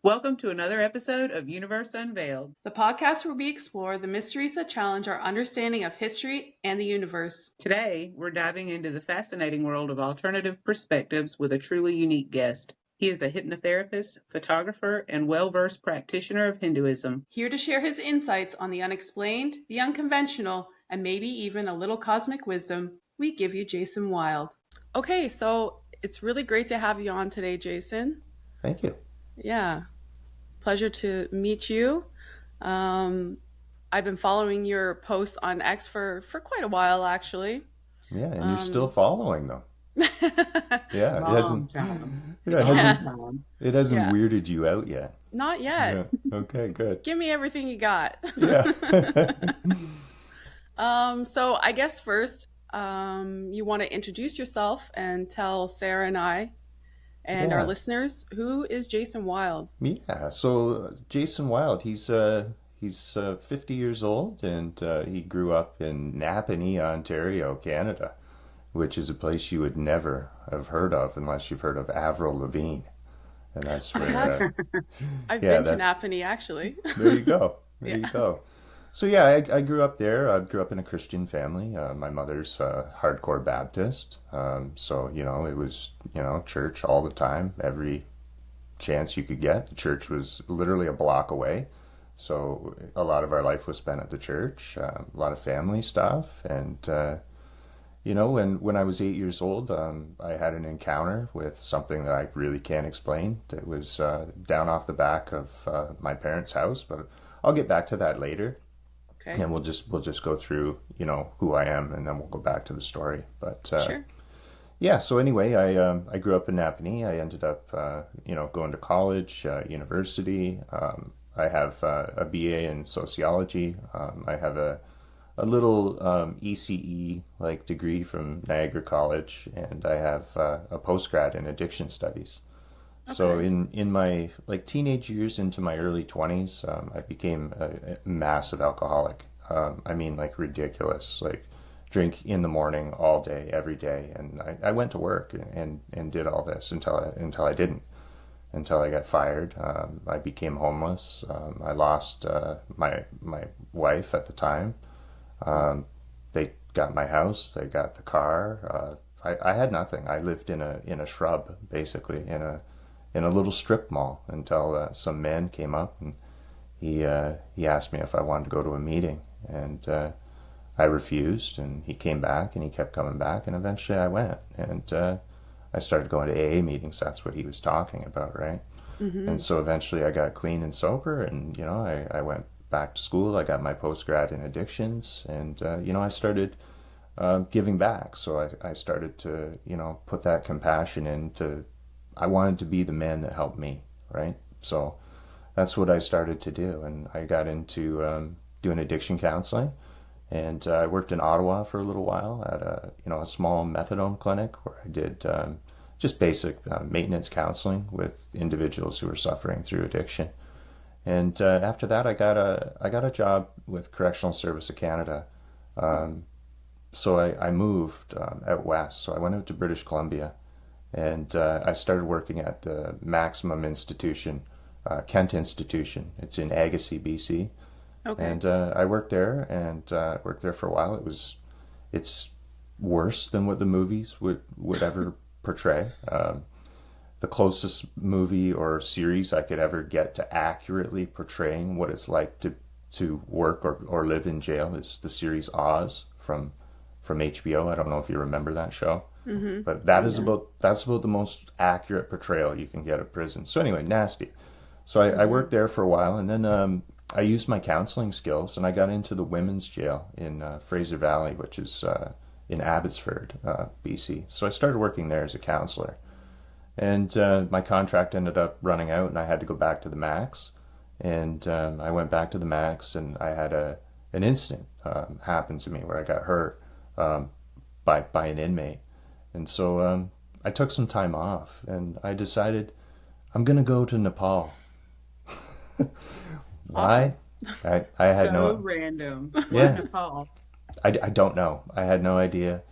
Welcome to another episode of Universe Unveiled. The podcast where we explore the mysteries that challenge our understanding of history and the universe. Today, we're diving into the fascinating world of alternative perspectives with a truly unique guest. He is a hypnotherapist, photographer, and well-versed practitioner of Hinduism. Here to share his insights on the unexplained, the unconventional, and maybe even a little cosmic wisdom, we give you Jason Wilde. Okay, so it's really great to have you on today, Jason. Thank you. Yeah, pleasure to meet you. I've been following your posts on X for quite a while, actually. Yeah, and you're still following them. Yeah, it hasn't weirded you out yet. Not yet. Yeah. Okay, good. Give me everything you got. Yeah. So I guess first, you want to introduce yourself and tell Sarah and I and our listeners, who is Jason Wilde? Yeah, so Jason Wilde, he's 50 years old, and he grew up in Napanee, Ontario, Canada, which is a place you would never have heard of unless you've heard of Avril Lavigne. And that's where I've been to Napanee, actually. There you go. There you go. So yeah, I grew up there. I grew up in a Christian family. My mother's hardcore Baptist. So, it was, church all the time, every chance you could get. The church was literally a block away. So a lot of our life was spent at the church, a lot of family stuff. And, when I was 8 years old, I had an encounter with something that I really can't explain. It was down off the back of my parents' house, but I'll get back to that later. Okay. And we'll just go through, who I am, and then we'll go back to the story. But sure. Yeah. So anyway, I grew up in Napanee. I ended up, going to college, university. I have a BA in sociology. I have a little ECE like degree from Niagara College, and I have a postgrad in addiction studies. Okay. So in my teenage years into my early 20s, I became a massive alcoholic. Ridiculous, drink in the morning all day, every day. And I went to work and did all this until I didn't, until I got fired. I became homeless. I lost my wife at the time. They got my house, they got the car. I had nothing. I lived in a shrub, basically, in a little strip mall, until some man came up, and he asked me if I wanted to go to a meeting, and I refused, and he came back, and he kept coming back, and eventually I went, and I started going to AA meetings. That's what he was talking about, right? Mm-hmm. And so eventually I got clean and sober, and I went back to school. I got my postgrad in addictions, and I started giving back. So I started to put that compassion into. I wanted to be the man that helped me, right? So that's what I started to do, and I got into doing addiction counseling, and I worked in Ottawa for a little while at a small methadone clinic where I did just basic maintenance counseling with individuals who were suffering through addiction. And after that, I got a job with Correctional Service of Canada. So I moved out west. So I went out to British Columbia, and I started working at the Maximum Institution, Kent Institution. It's in Agassiz, BC. Okay. And I worked there, and worked there for a while. It's worse than what the movies would ever portray. The closest movie or series I could ever get to accurately portraying what it's like to work or live in jail is the series Oz from HBO. I don't know if you remember that show. Mm-hmm. But that's about the most accurate portrayal you can get of prison. So anyway, nasty. So I worked there for a while, and then I used my counseling skills, and I got into the women's jail in Fraser Valley, which is in Abbotsford, BC. So I started working there as a counselor. And my contract ended up running out, and I had to go back to the Max. And I went back to the Max, and I had an incident happen to me where I got hurt by an inmate. And so I took some time off, and I decided I'm going to go to Nepal. Why? Awesome. I had so no... random. Yeah. Nepal? I don't know. I had no idea.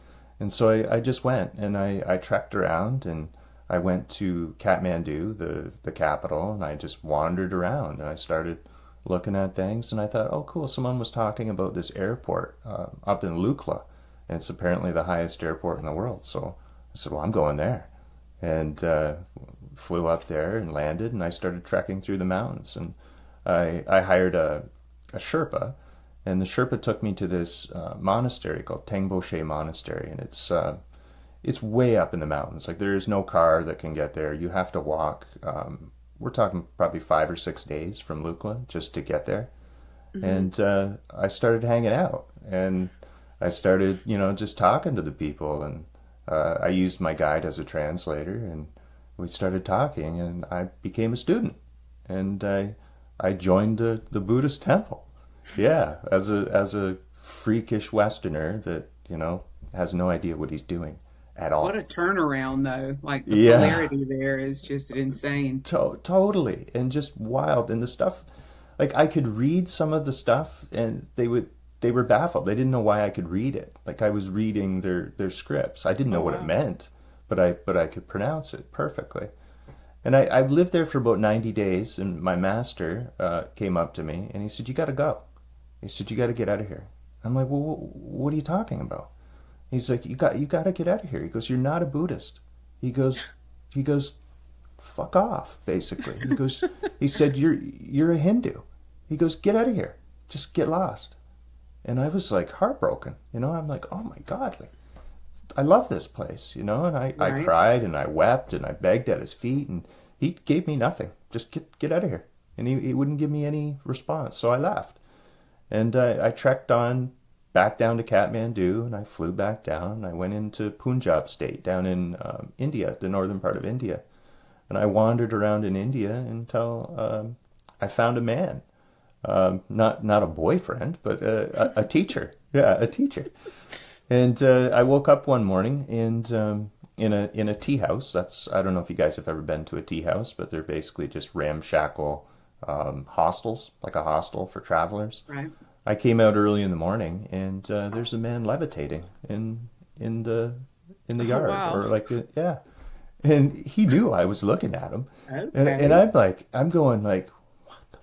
And so I just went, and I trekked around, and I went to Kathmandu, the capital, and I just wandered around and I started looking at things, and I thought, oh, cool, someone was talking about this airport up in Lukla, and it's apparently the highest airport in the world. So I said, well, I'm going there, and flew up there and landed, and I started trekking through the mountains, and I hired a Sherpa, and the Sherpa took me to this monastery called Tengboche Monastery, and it's way up in the mountains. Like, there is no car that can get there. You have to walk. We're talking probably 5 or 6 days from Lukla just to get there. And I started hanging out, and I started, just talking to the people, and I used my guide as a translator, and we started talking, and I became a student, and I joined the Buddhist temple. Yeah, as a freakish Westerner that, has no idea what he's doing at all. What a turnaround, though. Like, the polarity there is just insane. Totally. And just wild. And the stuff, like, I could read some of the stuff, and they were baffled. They didn't know why I could read it. Like, I was reading their scripts. I didn't know what it meant, but I could pronounce it perfectly. And I lived there for about 90 days, and my master came up to me, and he said, you got to go. He said, you got to get out of here. I'm like, well, what are you talking about? He's like, you got to get out of here. He goes, you're not a Buddhist. He goes, fuck off, basically. He said, you're a Hindu. He goes, get out of here. Just get lost. And I was like heartbroken, I'm like, oh my God, like, I love this place, and I cried and I wept and I begged at his feet, and he gave me nothing. Just get out of here. And he wouldn't give me any response. So I left. And I trekked on back down to Kathmandu, and I flew back down. I went into Punjab state down in India, the northern part of India. And I wandered around in India until I found a man. Not a boyfriend, but a teacher. Yeah, a teacher. And I woke up one morning and in a tea house. I don't know if you guys have ever been to a tea house, but they're basically just ramshackle hostels, like a hostel for travelers. Right. I came out early in the morning, and there's a man levitating in the yard. Wow. Or like, yeah. And he knew I was looking at him. Okay. And I'm going like, What the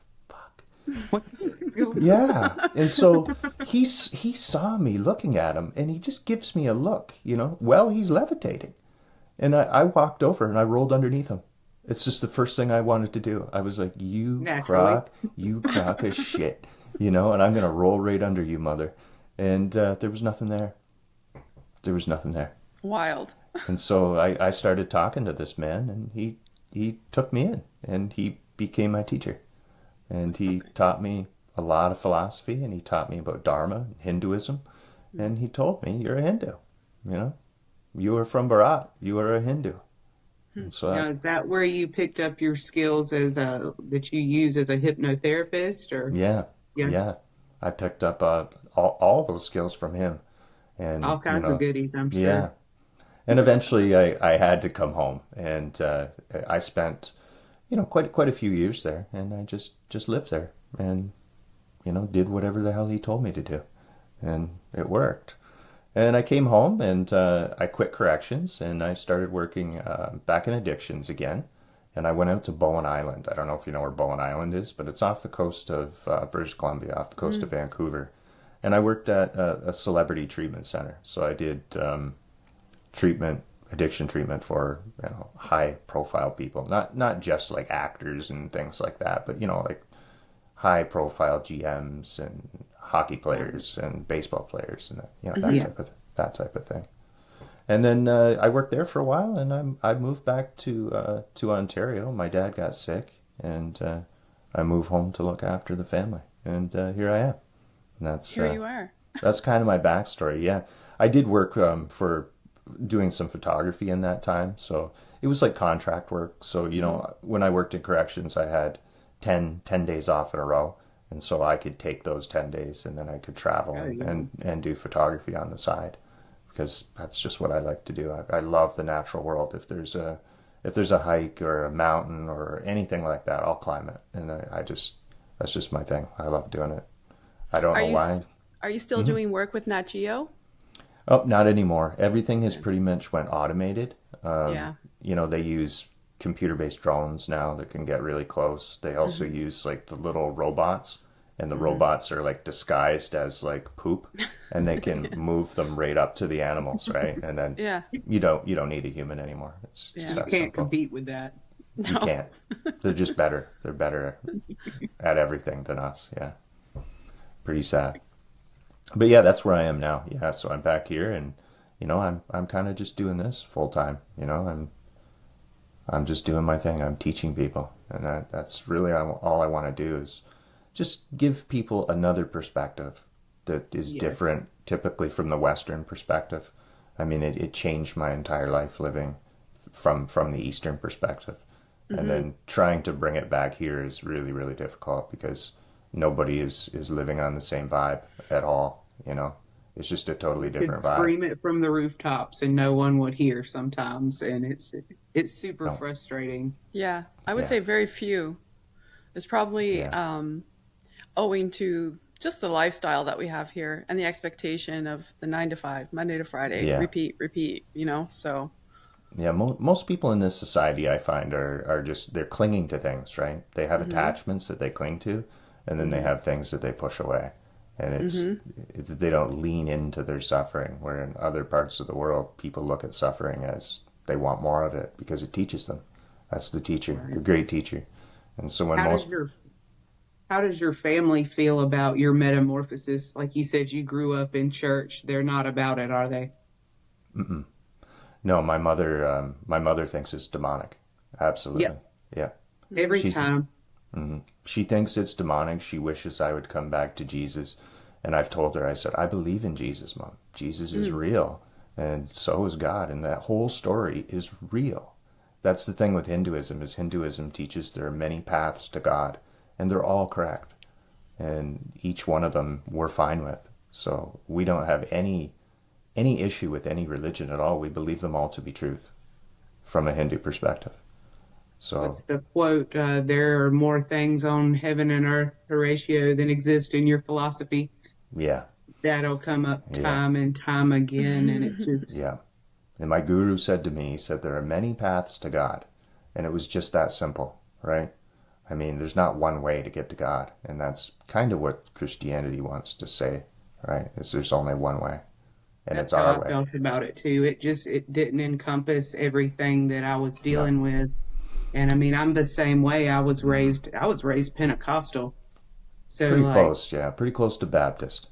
fuck is going on? yeah. And so he saw me looking at him, and he just gives me a look, while he's levitating. And I walked over and I rolled underneath him. It's just the first thing I wanted to do. I was like, you crock of shit, and I'm going to roll right under you, mother. And there was nothing there. There was nothing there. Wild. And so I started talking to this man, and he took me in, and he became my teacher. And he taught me a lot of philosophy, and he taught me about Dharma, Hinduism. And he told me, you're a Hindu, You are from Bharat. You are a Hindu. And so Now, is that where you picked up your skills that you use as a hypnotherapist, or? Yeah. I picked up all those skills from him. And All kinds of goodies, I'm sure. Yeah. And eventually I had to come home, and I spent quite a few years there, and I just lived there and, did whatever the hell he told me to do. And it worked. And I came home, and I quit corrections, and I started working back in addictions again. And I went out to Bowen Island. I don't know if you know where Bowen Island is, but it's off the coast of British Columbia, off the coast of Vancouver. And I worked at a celebrity treatment center. So I did addiction treatment for high profile people, not just like actors and things like that, but like high profile GMs and hockey players and baseball players and that type of thing. And then I worked there for a while, and I moved back to Ontario. My dad got sick, and I moved home to look after the family, and here I am. And Here you are. That's kind of my backstory. Yeah, I did work for doing some photography in that time, so it was like contract work. So when I worked in corrections, I had 10 days off in a row, and so I could take those 10 days, and then I could travel and do photography on the side, because that's just what I like to do. I love the natural world. If there's a hike or a mountain or anything like that, I'll climb it, and that's just my thing. I love doing it. I don't know why. Are you still doing work with Nat Geo? Oh, not anymore. Everything has pretty much went automated. they use computer-based drones now that can get really close. They also use like the little robots, and the robots are like disguised as like poop, and they can move them right up to the animals, right? And then Yeah. you don't need a human anymore. It's just Yeah. that Can't simple. compete with that. You No. can't. They're just better. They're better at everything than us. Yeah. Pretty sad. But yeah, that's where I am now. Yeah, so I'm back here, and I'm kind of just doing this full time. I'm just doing my thing. I'm teaching people, and that's really all I want to do is just give people another perspective that is Yes. different, typically from the Western perspective. I mean, it changed my entire life living from the Eastern perspective, and then trying to bring it back here is really, really difficult because nobody is living on the same vibe at all. It's just a totally Could different vibe. scream it from the rooftops and no one would hear sometimes, and it's super No. frustrating. Yeah. I would Yeah. say very few. It's probably Yeah. owing to just the lifestyle that we have here and the expectation of the 9 to 5, Monday to Friday, Yeah. repeat, so. Yeah, most people in this society, I find, are just, they're clinging to things, right? They have attachments that they cling to, and then they have things that they push away. And they don't lean into their suffering, where in other parts of the world, people look at suffering as they want more of it because it teaches them. That's the teacher, the great teacher. And so when How does your family feel about your metamorphosis? Like you said, you grew up in church. They're not about it, are they? No, my mother thinks it's demonic. Absolutely. Yep. Yeah. Every She's- time. She thinks it's demonic. She wishes I would come back to Jesus. And I've told her, I said, I believe in Jesus, Mom. Jesus is real. And so is God. And that whole story is real. That's the thing with Hinduism, is Hinduism teaches there are many paths to God. And they're all correct. And each one of them we're fine with. So we don't have any issue with any religion at all. We believe them all to be truth from a Hindu perspective. So What's the quote? There are more things on heaven and earth, Horatio, than exist in your philosophy. yeah. That'll come up Yeah. time and time again, and it just Yeah. And my guru said to me, he said, there are many paths to God. And it was just that simple, right? I mean, there's not one way to get to God. And that's kind of what Christianity wants to say, right? Is there's only one way. And that's it's how our I way. felt about it too. It didn't encompass everything that I was dealing with. And I mean, I'm the same way. I was raised Pentecostal. So Pretty like, close, yeah. Pretty close to Baptist.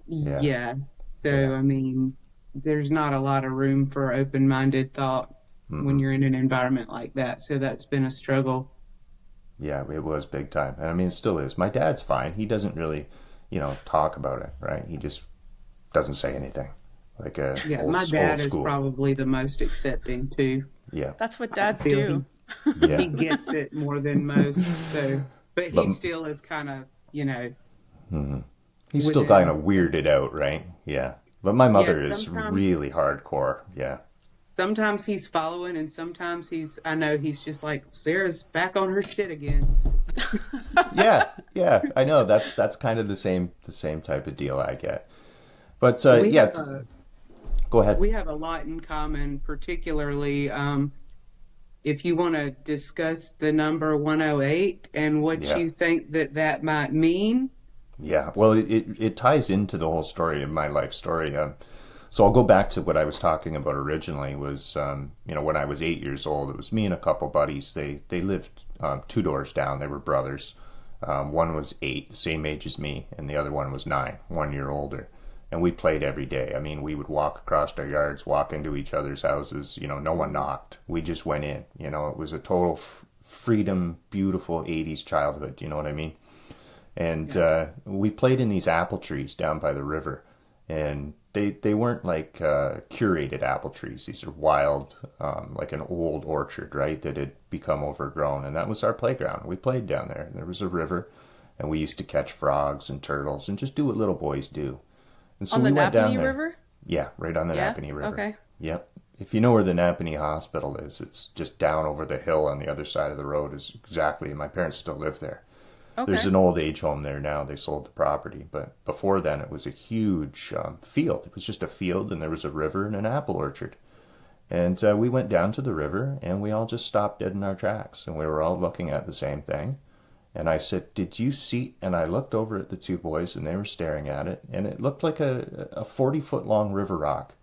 Yeah. yeah. So Yeah. I mean, there's not a lot of room for open-minded thought when you're in an environment like that. So that's been a struggle. Yeah, it was big time. And I mean, it still is. My dad's fine. He doesn't really, talk about it, right? He just doesn't say anything. Like Yeah, old my dad old is school. probably the most accepting too. Yeah. That's what dads feel do. Yeah. He gets it more than most. So, but he But- still is kind of, He's still within kind of us. weirded out, right? Yeah. But my mother is sometimes- really hardcore. Yeah. sometimes he's following, and sometimes I know he's just like, Sarah's back on her shit again. Yeah. Yeah. I know. That's kind of the same type of deal I get. But We yeah, have a- go ahead. We have a lot in common, particularly if you want to discuss the number 108 and what Yeah. you think that might mean. Yeah, well, it ties into the whole story of my life story. So I'll go back to what I was talking about originally. Was when I was 8 years old, it was me and a couple buddies. They lived 2 doors down. They were brothers. One was 8, same age as me, and the other one was 9, 1 year older. And we played every day. I mean, we would walk across our yards, walk into each other's houses. No one knocked. We just went in. It was a total freedom, beautiful 80s childhood. You know what I mean? And we played in these apple trees down by the river. And they weren't like curated apple trees. These are wild, like an old orchard, right, that had become overgrown. And that was our playground. We played down there. There was a river, and we used to catch frogs and turtles and just do what little boys do. And so On the we went down Napanee there. River? Yeah, right on the Yeah? Napanee River. Okay. Yep. If you know where the Napanee Hospital is, it's just down over the hill on the other side of the road. Is exactly. My parents still live there. Okay. There's an old age home there now. They sold the property, but before then, it was a huge field. It was just a field, and there was a river and an apple orchard. And we went down to the river, and we all just stopped dead in our tracks, and we were all looking at the same thing. And I said, "Did you see?" And I looked over at the two boys, and they were staring at it, and it looked like a 40-foot long river rock.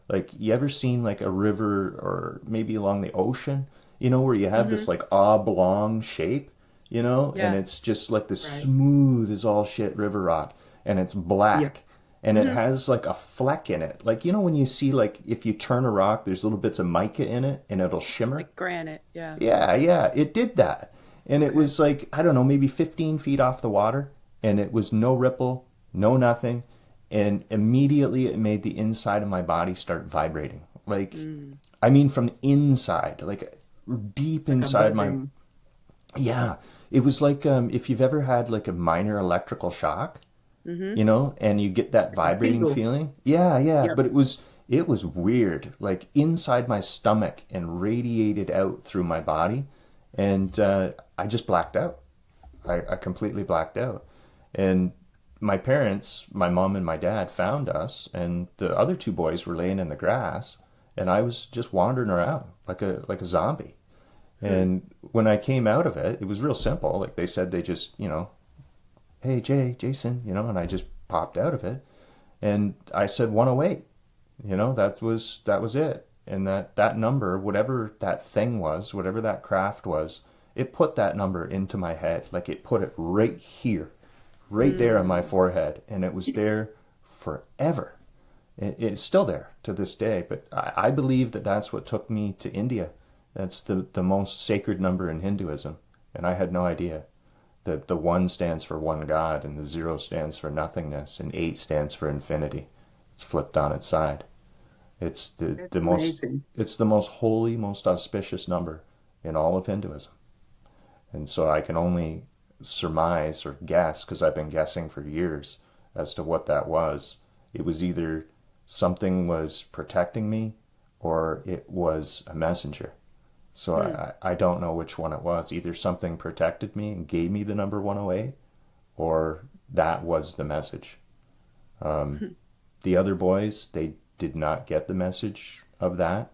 Like, you ever seen like a river, or maybe along the ocean, where you have this like oblong shape, and it's just like this smooth as all shit river rock, and it's black. And it has like a fleck in it. Like, when you see, like, if you turn a rock, there's little bits of mica in it and it'll shimmer. Like granite, yeah. Yeah, it did that. And it was like, I don't know, maybe 15 feet off the water. And it was no ripple, no nothing. And immediately it made the inside of my body start vibrating. Like, I mean, from the inside, like deep inside my... Yeah, it was like if you've ever had like a minor electrical shock. And you get that vibrating feeling. Yeah. But it was weird, like inside my stomach and radiated out through my body. And I just blacked out. I completely blacked out. And my parents, my mom and my dad, found us, and the other two boys were laying in the grass, and I was just wandering around like a zombie. And when I came out of it, it was real simple. Like, they said they just, "Hey, Jason," and I just popped out of it. And I said 108, that was it. And that number, whatever that thing was, whatever that craft was, it put that number into my head. Like, it put it right here, right there on my forehead. And it was there forever. It's still there to this day. But I believe that that's what took me to India. That's the most sacred number in Hinduism. And I had no idea. The 1 stands for one God, and the 0 stands for nothingness, and 8 stands for infinity. It's flipped on its side. It's the most amazing. It's the most holy, most auspicious number in all of Hinduism. And so I can only surmise or guess, because I've been guessing for years, as to what that was. It was either something was protecting me, or it was a messenger. So I don't know which one it was. Either something protected me and gave me the number 108, or that was the message. The other boys, they did not get the message of that.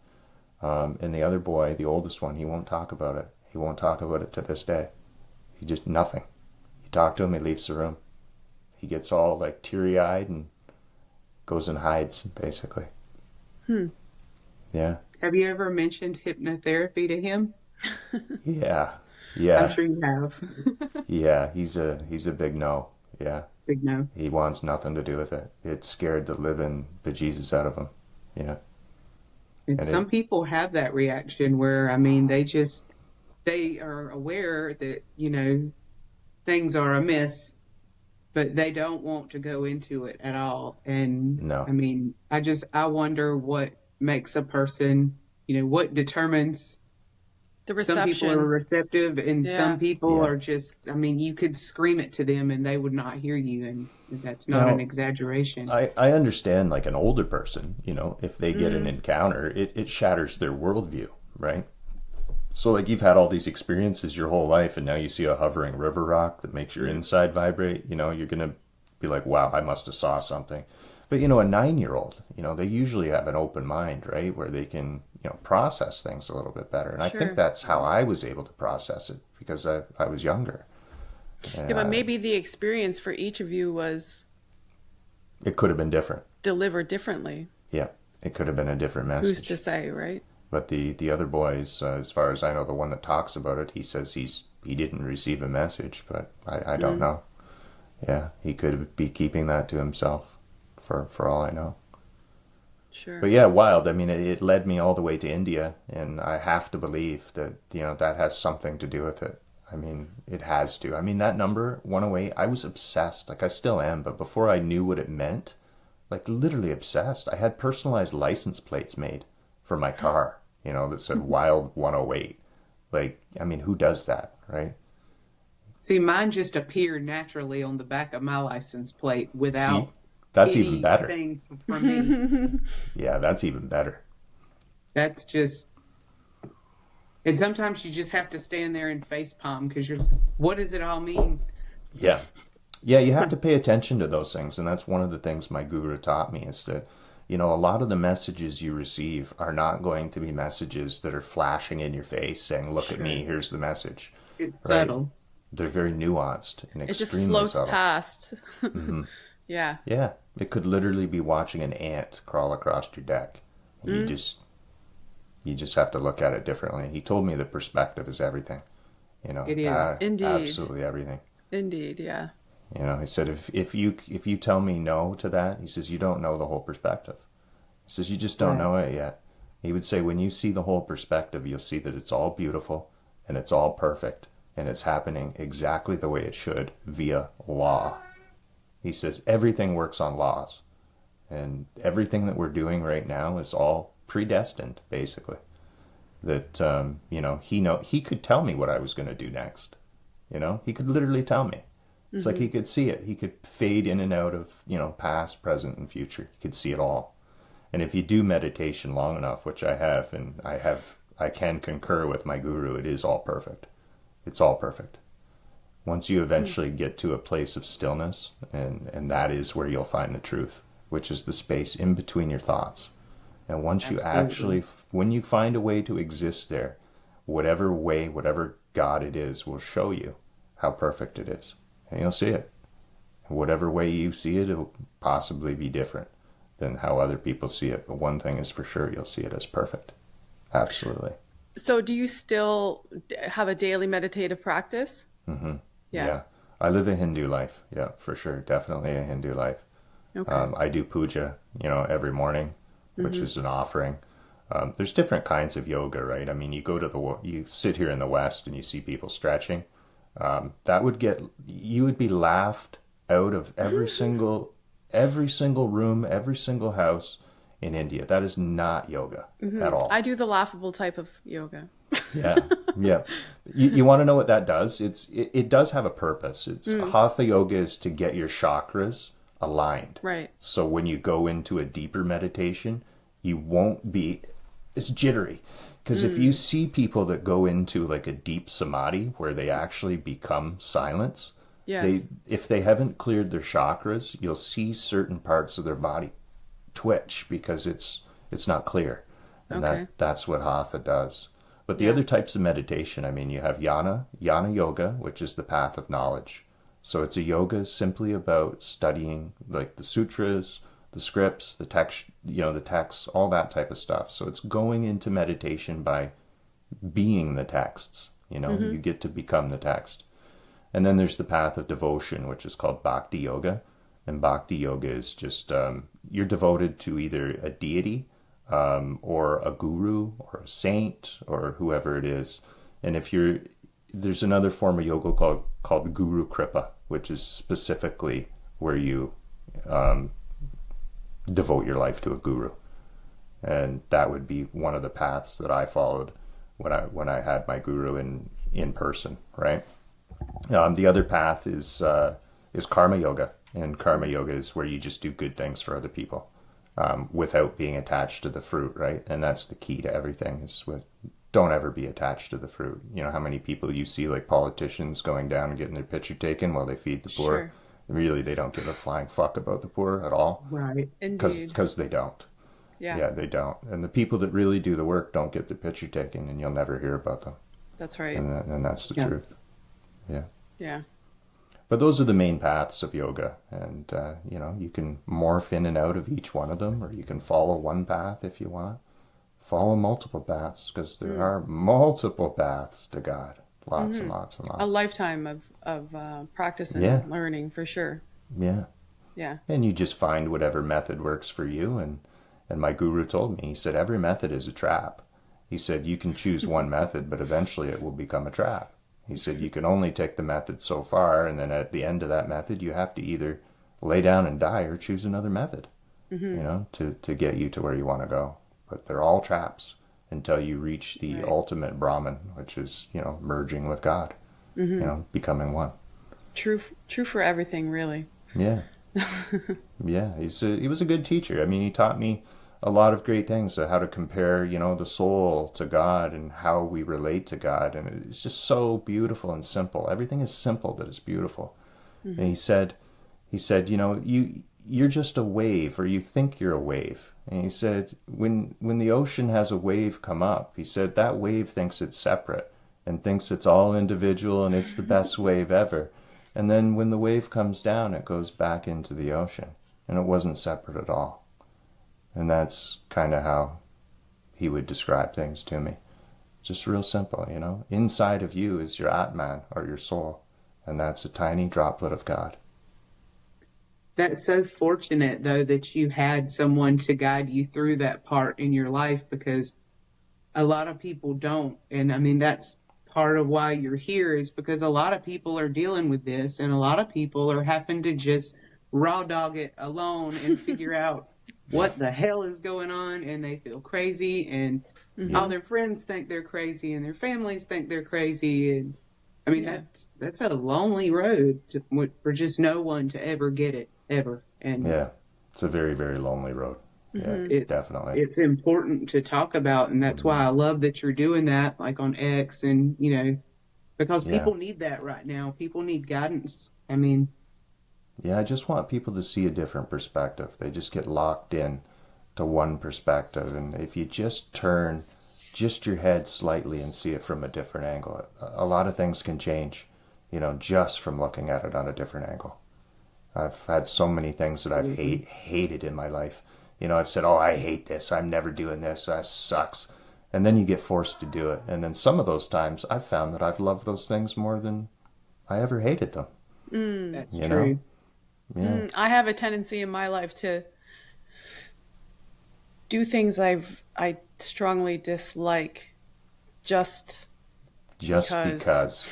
And the other boy, the oldest one, he won't talk about it. He won't talk about it to this day. He just, nothing. You talk to him, he leaves the room. He gets all like teary-eyed and goes and hides, basically. Yeah. Have you ever mentioned hypnotherapy to him? Yeah. I'm sure you have. Yeah, he's a big no. Yeah. Big no. He wants nothing to do with it. It scared the living bejesus out of him. Yeah. And some people have that reaction where, I mean, they are aware that, things are amiss, but they don't want to go into it at all. And no. I mean, I wonder what makes a person, what determines the reception. Some people are receptive, and some people are just, I mean, you could scream it to them and they would not hear you, and that's not an exaggeration. I understand, like, an older person, if they get an encounter, it shatters their worldview, right? So, like, you've had all these experiences your whole life, and now you see a hovering river rock that makes your inside vibrate, you're going to be like, wow, I must have saw something. But, a 9-year-old, they usually have an open mind, right? Where they can, process things a little bit better. And I think that's how I was able to process it, because I was younger. Yeah, but maybe the experience for each of you was... It could have been different. Delivered differently. Yeah, it could have been a different message. Who's to say, right? But the other boys, as far as I know, the one that talks about it, he says he didn't receive a message, but I don't know. Yeah, he could be keeping that to himself, for all I know. Sure. But yeah, Wilde, I mean, it led me all the way to India, and I have to believe that, that has something to do with it. I mean, it has to. I mean, that number, 108, I was obsessed. Like, I still am, but before I knew what it meant, like, literally obsessed. I had personalized license plates made for my car, that said Wilde 108. Like, I mean, who does that, right? See, mine just appeared naturally on the back of my license plate without... See? That's even better. From me. Yeah, that's even better. That's just... And sometimes you just have to stand there and facepalm, because what does it all mean? Yeah. Yeah, you have to pay attention to those things, and that's one of the things my guru taught me, is that, you know, a lot of the messages you receive are not going to be messages that are flashing in your face saying, look at me, here's the message. It's Right? subtle. They're very nuanced and It just extremely floats subtle. past. Yeah. Yeah, it could literally be watching an ant crawl across your deck. You just have to look at it differently. He told me that perspective is everything. You know, It is. Indeed. absolutely everything. Indeed, yeah. You know, he said, if you tell me no to that, he says, you don't know the whole perspective. He says, you just don't know it yet. He would say, when you see the whole perspective, you'll see that it's all beautiful and it's all perfect and it's happening exactly the way it should via law. He says, everything works on laws, and everything that we're doing right now is all predestined, basically. That, you know, he could tell me what I was going to do next. You know, he could literally tell me. It's like he could see it. He could fade in and out of, you know, past, present, and future. He could see it all. And if you do meditation long enough, which I have, and I can concur with my guru, it is all perfect. It's all perfect. Once you eventually get to a place of stillness, and that is where you'll find the truth, which is the space in between your thoughts. And once you actually, when you find a way to exist there, whatever way, whatever God it is, will show you how perfect it is. And you'll see it. Whatever way you see it, it'll possibly be different than how other people see it. But one thing is for sure, you'll see it as perfect. Absolutely. So do you still have a daily meditative practice? Mm-hmm. Yeah. I live a Hindu life. Yeah, for sure. Definitely a Hindu life. Okay. I do puja, you know, every morning, which is an offering. There's different kinds of yoga, right? I mean, you sit here in the West and you see people stretching. You would be laughed out of every single room, every single house in India. That is not yoga at all. I do the laughable type of yoga. Yeah, yeah. You want to know what that does? It does have a purpose. Hatha yoga is to get your chakras aligned. Right. So when you go into a deeper meditation, you won't be it's jittery. Because if you see people that go into like a deep samadhi where they actually become silence, Yes. if they haven't cleared their chakras, you'll see certain parts of their body twitch because it's not clear. And Okay. that's what hatha does. But the other types of meditation, I mean, you have yana yoga, which is the path of knowledge. So it's a yoga simply about studying like the sutras, the scripts, the text, the texts, all that type of stuff. So it's going into meditation by being the texts, you get to become the text. And then there's the path of devotion, which is called bhakti yoga. And bhakti yoga is just, you're devoted to either a deity, or a guru or a saint or whoever it is. And there's another form of yoga called guru kripa, which is specifically where you devote your life to a guru. And that would be one of the paths that I followed when I had my guru in person, right? The other path is karma yoga, and karma yoga is where you just do good things for other people. Without being attached to the fruit, right? And that's the key to everything don't ever be attached to the fruit. You know how many people you see like politicians going down and getting their picture taken while they feed the poor? Sure. Really, they don't give a flying fuck about the poor at all. Right. Indeed. Because they don't. Yeah, they don't. And the people that really do the work don't get their picture taken, and you'll never hear about them. That's right. And that's the truth. Yeah. Yeah. But those are the main paths of yoga, and you can morph in and out of each one of them, or you can follow one path if you want. Follow multiple paths, because there are multiple paths to God. Lots and lots and lots. A lifetime of practice and learning, for sure. Yeah. Yeah. And you just find whatever method works for you. And my guru told me, he said, every method is a trap. He said, you can choose one method, but eventually it will become a trap. He said, you can only take the method so far, and then at the end of that method, you have to either lay down and die or choose another method, to get you to where you want to go. But they're all traps until you reach the ultimate Brahman, which is, merging with God, becoming one. True for everything, really. Yeah. Yeah, he was a good teacher. I mean, he taught me a lot of great things, how to compare, the soul to God and how we relate to God. And it's just so beautiful and simple. Everything is simple that is beautiful. And he said, you're just a wave, or you think you're a wave. And he said, when the ocean has a wave come up, he said that wave thinks it's separate and thinks it's all individual and it's the best wave ever. And then when the wave comes down, it goes back into the ocean. And it wasn't separate at all. And that's kind of how he would describe things to me. Just real simple, you know. Inside of you is your Atman, or your soul. And that's a tiny droplet of God. That's so fortunate, though, that you had someone to guide you through that part in your life, because a lot of people don't. And I mean, that's part of why you're here, is because a lot of people are dealing with this, and a lot of people are having to just raw dog it alone and figure out what the hell is going on, and they feel crazy, and all their friends think they're crazy, and their families think they're crazy. And I mean, that's a lonely road for just no one to ever get it, ever. And yeah, it's a very, very lonely road. Yeah, definitely. It's important to talk about, and that's why I love that you're doing that, like on X, and, you know, because people need that right now. People need guidance. I mean, yeah, I just want people to see a different perspective. They just get locked in to one perspective. And if you just turn just your head slightly and see it from a different angle, a lot of things can change, you know, just from looking at it on a different angle. I've had so many things that I've hated in my life. You know, I've said, oh, I hate this. I'm never doing this. That sucks. And then you get forced to do it. And then some of those times I've found that I've loved those things more than I ever hated them. That's you true. know? Yeah. I have a tendency in my life to do things I strongly dislike just because.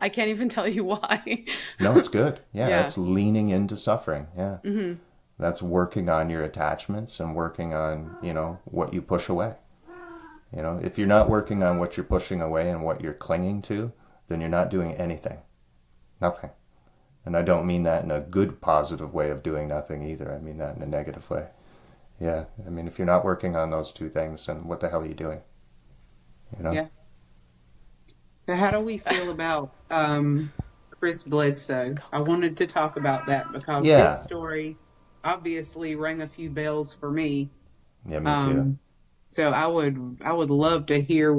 I can't even tell you why. No, it's good. Yeah, that's leaning into suffering. Yeah. That's working on your attachments and working on, you know, what you push away. You know, if you're not working on what you're pushing away and what you're clinging to, then you're not doing anything. Nothing. And I don't mean that in a good, positive way of doing nothing either. I mean that in a negative way. Yeah. I mean, if you're not working on those two things, then what the hell are you doing? You know? Yeah. So how do we feel about Chris Bledsoe? I wanted to talk about that because his story obviously rang a few bells for me. Yeah, me too. So I would love to hear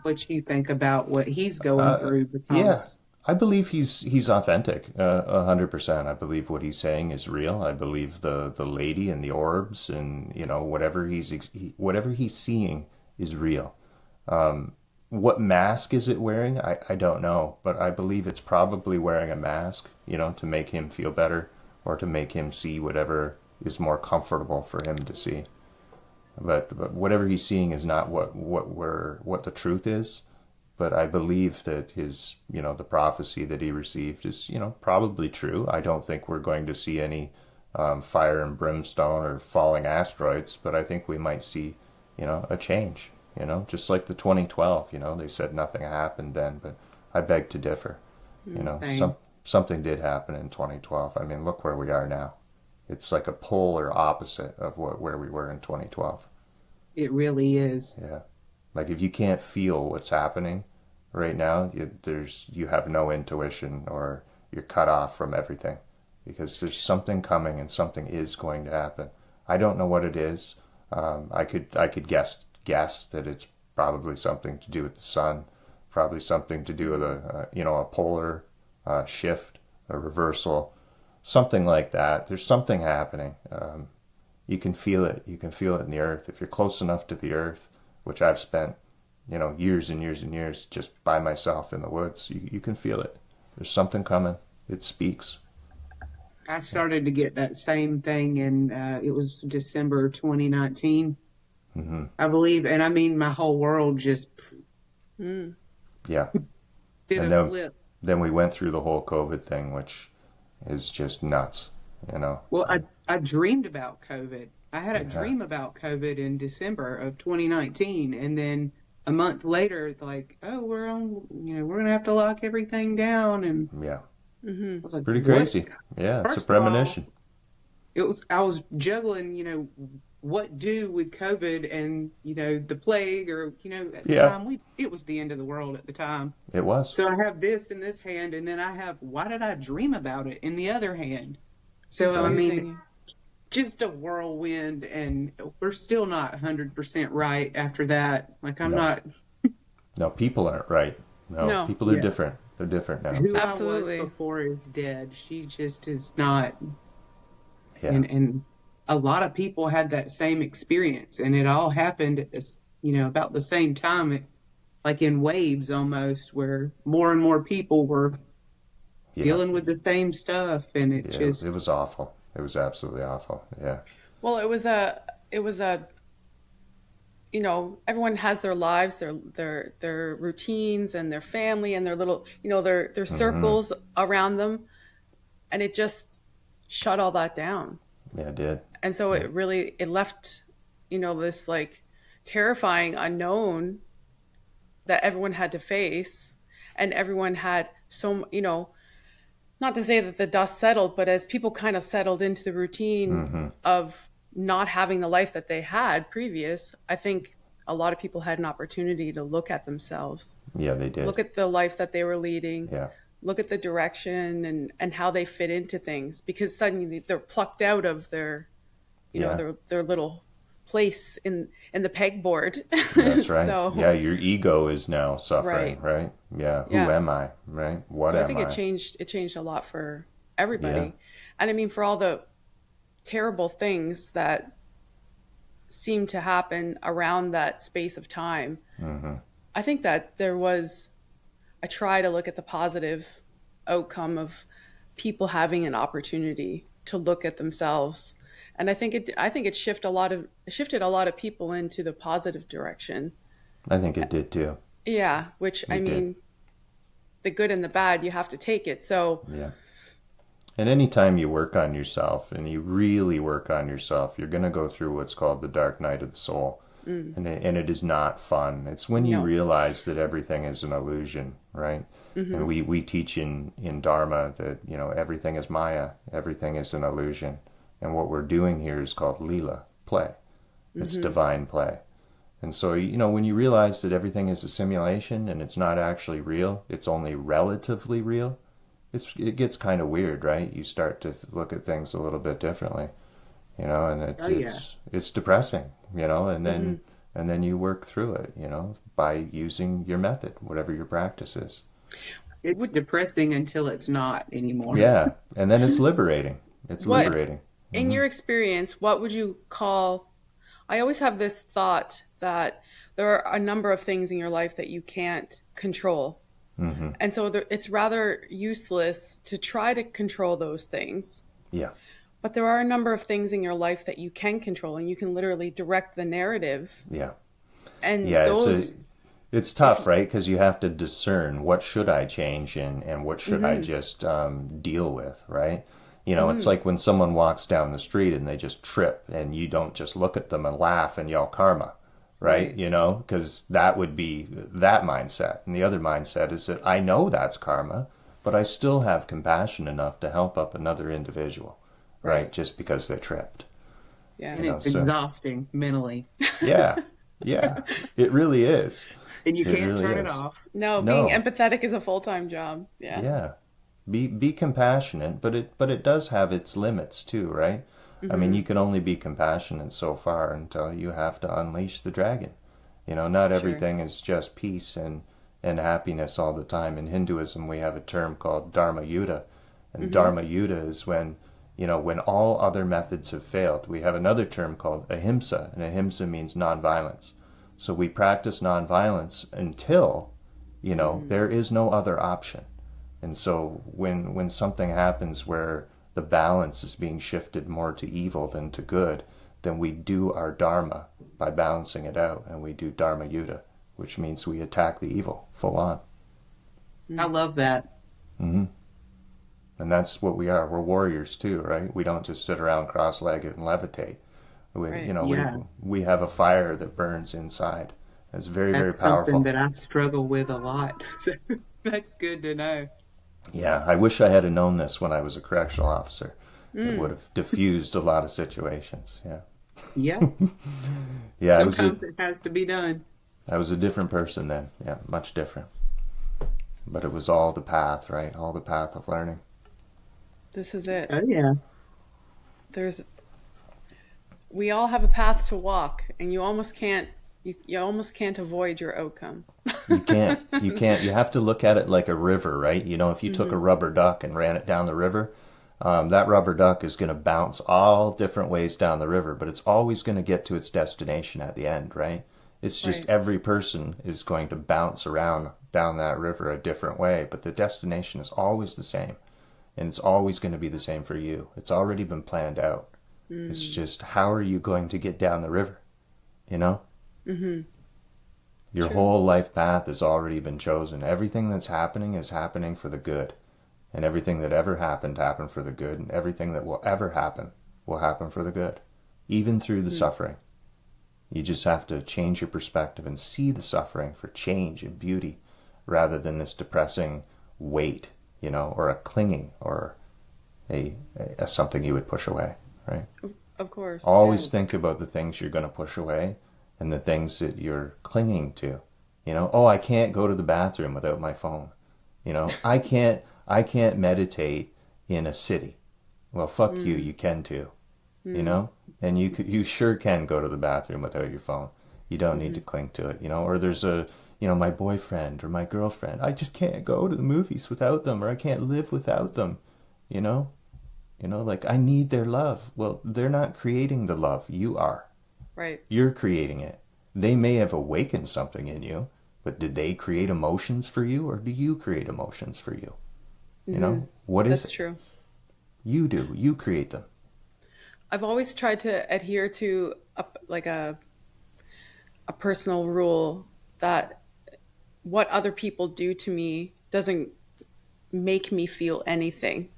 what you think about what he's going through. Because I believe he's authentic, 100%. I believe what he's saying is real. I believe the lady and the orbs and, you know, whatever he's seeing is real. What mask is it wearing? I don't know, but I believe it's probably wearing a mask, you know, to make him feel better or to make him see whatever is more comfortable for him to see. But whatever he's seeing is not what the truth is. But I believe that his, you know, the prophecy that he received is, you know, probably true. I don't think we're going to see any fire and brimstone or falling asteroids, but I think we might see, you know, a change. You know, just like the 2012, you know, they said nothing happened then, but I beg to differ. You know, something did happen in 2012. I mean, look where we are now. It's like a polar opposite of where we were in 2012. It really is. Yeah. Like if you can't feel what's happening right now, you have no intuition, or you're cut off from everything, because there's something coming and something is going to happen. I don't know what it is. I could guess that it's probably something to do with the sun, probably something to do with a polar shift, a reversal, something like that. There's something happening. You can feel it. You can feel it in the earth. If you're close enough to the earth, which I've spent, you know, years and years and years just by myself in the woods, you can feel it. There's something coming. It speaks. I started to get that same thing, and it was December 2019. I believe, and I mean, my whole world just did a flip. Then we went through the whole COVID thing, which is just nuts, you know. Well, I dreamed about COVID. I had a dream about COVID in December of 2019, and then a month later, like, oh, we're gonna have to lock everything down, and I was like, pretty crazy. What? Yeah, it's a premonition. I was juggling, you know, what do with COVID and, you know, the plague, or, you know, at the time it was the end of the world at the time. It was. So I have this in this hand, and then I have, why did I dream about it in the other hand? So I mean, just a whirlwind, and we're still not 100% right after that. Like, I'm No. not No, people aren't right. No, No. people are Yeah. different. They're different now. who Absolutely. I was before is dead. She just is not. Yeah. And a lot of people had that same experience, and it all happened at this, about the same time. It's like in waves almost, where more and more people were Yeah. dealing with the same stuff, and it Yeah, just it was awful. It was absolutely awful. Yeah. Well, it was a everyone has their lives, their routines and their family and their little, their circles around them, and it just shut all that down. Yeah, it did. And so Yeah. it left, this like terrifying unknown that everyone had to face, and everyone had not to say that the dust settled, but as people kind of settled into the routine of not having the life that they had previous, I think a lot of people had an opportunity to look at themselves, Yeah, they did. look at the life that they were leading, Yeah. look at the direction and how they fit into things, because suddenly they're plucked out of their, Yeah. their little place in the pegboard. That's right. So, Yeah, your ego is now suffering, Right. right? Yeah. Who Yeah. am I? Right? What so I am think I? it changed a lot for everybody. Yeah. And I mean, for all the terrible things that seem to happen around that space of time, I think that I try to look at the positive outcome of people having an opportunity to look at themselves. And I think it shifted a lot of people into the positive direction. I think it did too. Yeah, which I It did. mean, the good and the bad, you have to take it. So, Yeah. And anytime you work on yourself and you really work on yourself, you're going to go through what's called the dark night of the soul. And it is not fun. It's when you No. realize that everything is an illusion, right? And we teach in Dharma that, everything is Maya, everything is an illusion. And what we're doing here is called Leela, play. It's divine play. And so, when you realize that everything is a simulation and it's not actually real, it's only relatively real, it gets kind of weird, right? You start to look at things a little bit differently, and it's depressing, and then you work through it, by using your method, whatever your practice is. it's depressing until it's not anymore. Yeah, and then it's liberating. It's What- liberating. in your experience, what would you call? I always have this thought that there are a number of things in your life that you can't control. And so it's rather useless to try to control those things. Yeah, But there are a number of things in your life that you can control, and you can literally direct the narrative. yeah. And Yeah, those, it's tough, right? Because you have to discern what should I change and what should I just deal with, right? It's like when someone walks down the street and they just trip, and you don't just look at them and laugh and yell karma, right? Because that would be that mindset. And the other mindset is that I know that's karma, but I still have compassion enough to help up another individual, right? Just because they tripped. yeah. And it's exhausting mentally. Yeah, yeah, it really is. And you It can't really turn it is. off. No, No. being empathetic is a full-time job. Yeah. Yeah. Be compassionate, but it does have its limits too, right? I mean, you can only be compassionate so far until you have to unleash the dragon. Not everything is just peace and happiness all the time. In Hinduism, we have a term called Dharma Yuddha. And Dharma Yuddha is when all other methods have failed. We have another term called ahimsa, and ahimsa means nonviolence. So we practice nonviolence until, there is no other option. And so when something happens where the balance is being shifted more to evil than to good, then we do our dharma by balancing it out, and we do dharma yuddha, which means we attack the evil full on. I love that. And that's what we are. We're warriors too, right? We don't just sit around cross-legged and levitate. We, Right. we have a fire that burns inside. It's very, very That's powerful. something that I struggle with a lot. So that's good to know. Yeah, I wish I had known this when I was a correctional officer. It would have diffused a lot of situations. Yeah. Yeah. Yeah, Sometimes it has to be done. I was a different person then. Yeah, much different. But it was all the path, right? All the path of learning. This is it. Oh, yeah. There's we all have a path to walk, and you almost can't you almost can't avoid your outcome. You can't. You can't. You have to look at it like a river, right? You know, if you took a rubber duck and ran it down the river, that rubber duck is going to bounce all different ways down the river, but it's always going to get to its destination at the end, right? It's just Right. every person is going to bounce around down that river a different way, but the destination is always the same. And it's always going to be the same for you. It's already been planned out. It's just, how are you going to get down the river? You know? Your True. whole life path has already been chosen. Everything that's happening is happening for the good. And everything that ever happened happened for the good. And everything that will ever happen will happen for the good. Even through the suffering. You just have to change your perspective and see the suffering for change and beauty rather than this depressing weight, you know, or a clinging or a something you would push away, right? Of course. Always Yeah. think about the things you're going to push away and the things that you're clinging to. You know, oh, I can't go to the bathroom without my phone. You know, I can't meditate in a city. Well, fuck you, you can too. You know? And you sure can go to the bathroom without your phone. You don't need to cling to it, you know? Or there's my boyfriend or my girlfriend. I just can't go to the movies without them, or I can't live without them, you know? Like, I need their love. Well, they're not creating the love. You are. Right. You're creating it. They may have awakened something in you, but did they create emotions for you, or do you create emotions for you? You know? What is That's it? true. You do. You create them. I've always tried to adhere to a personal rule that what other people do to me doesn't make me feel anything.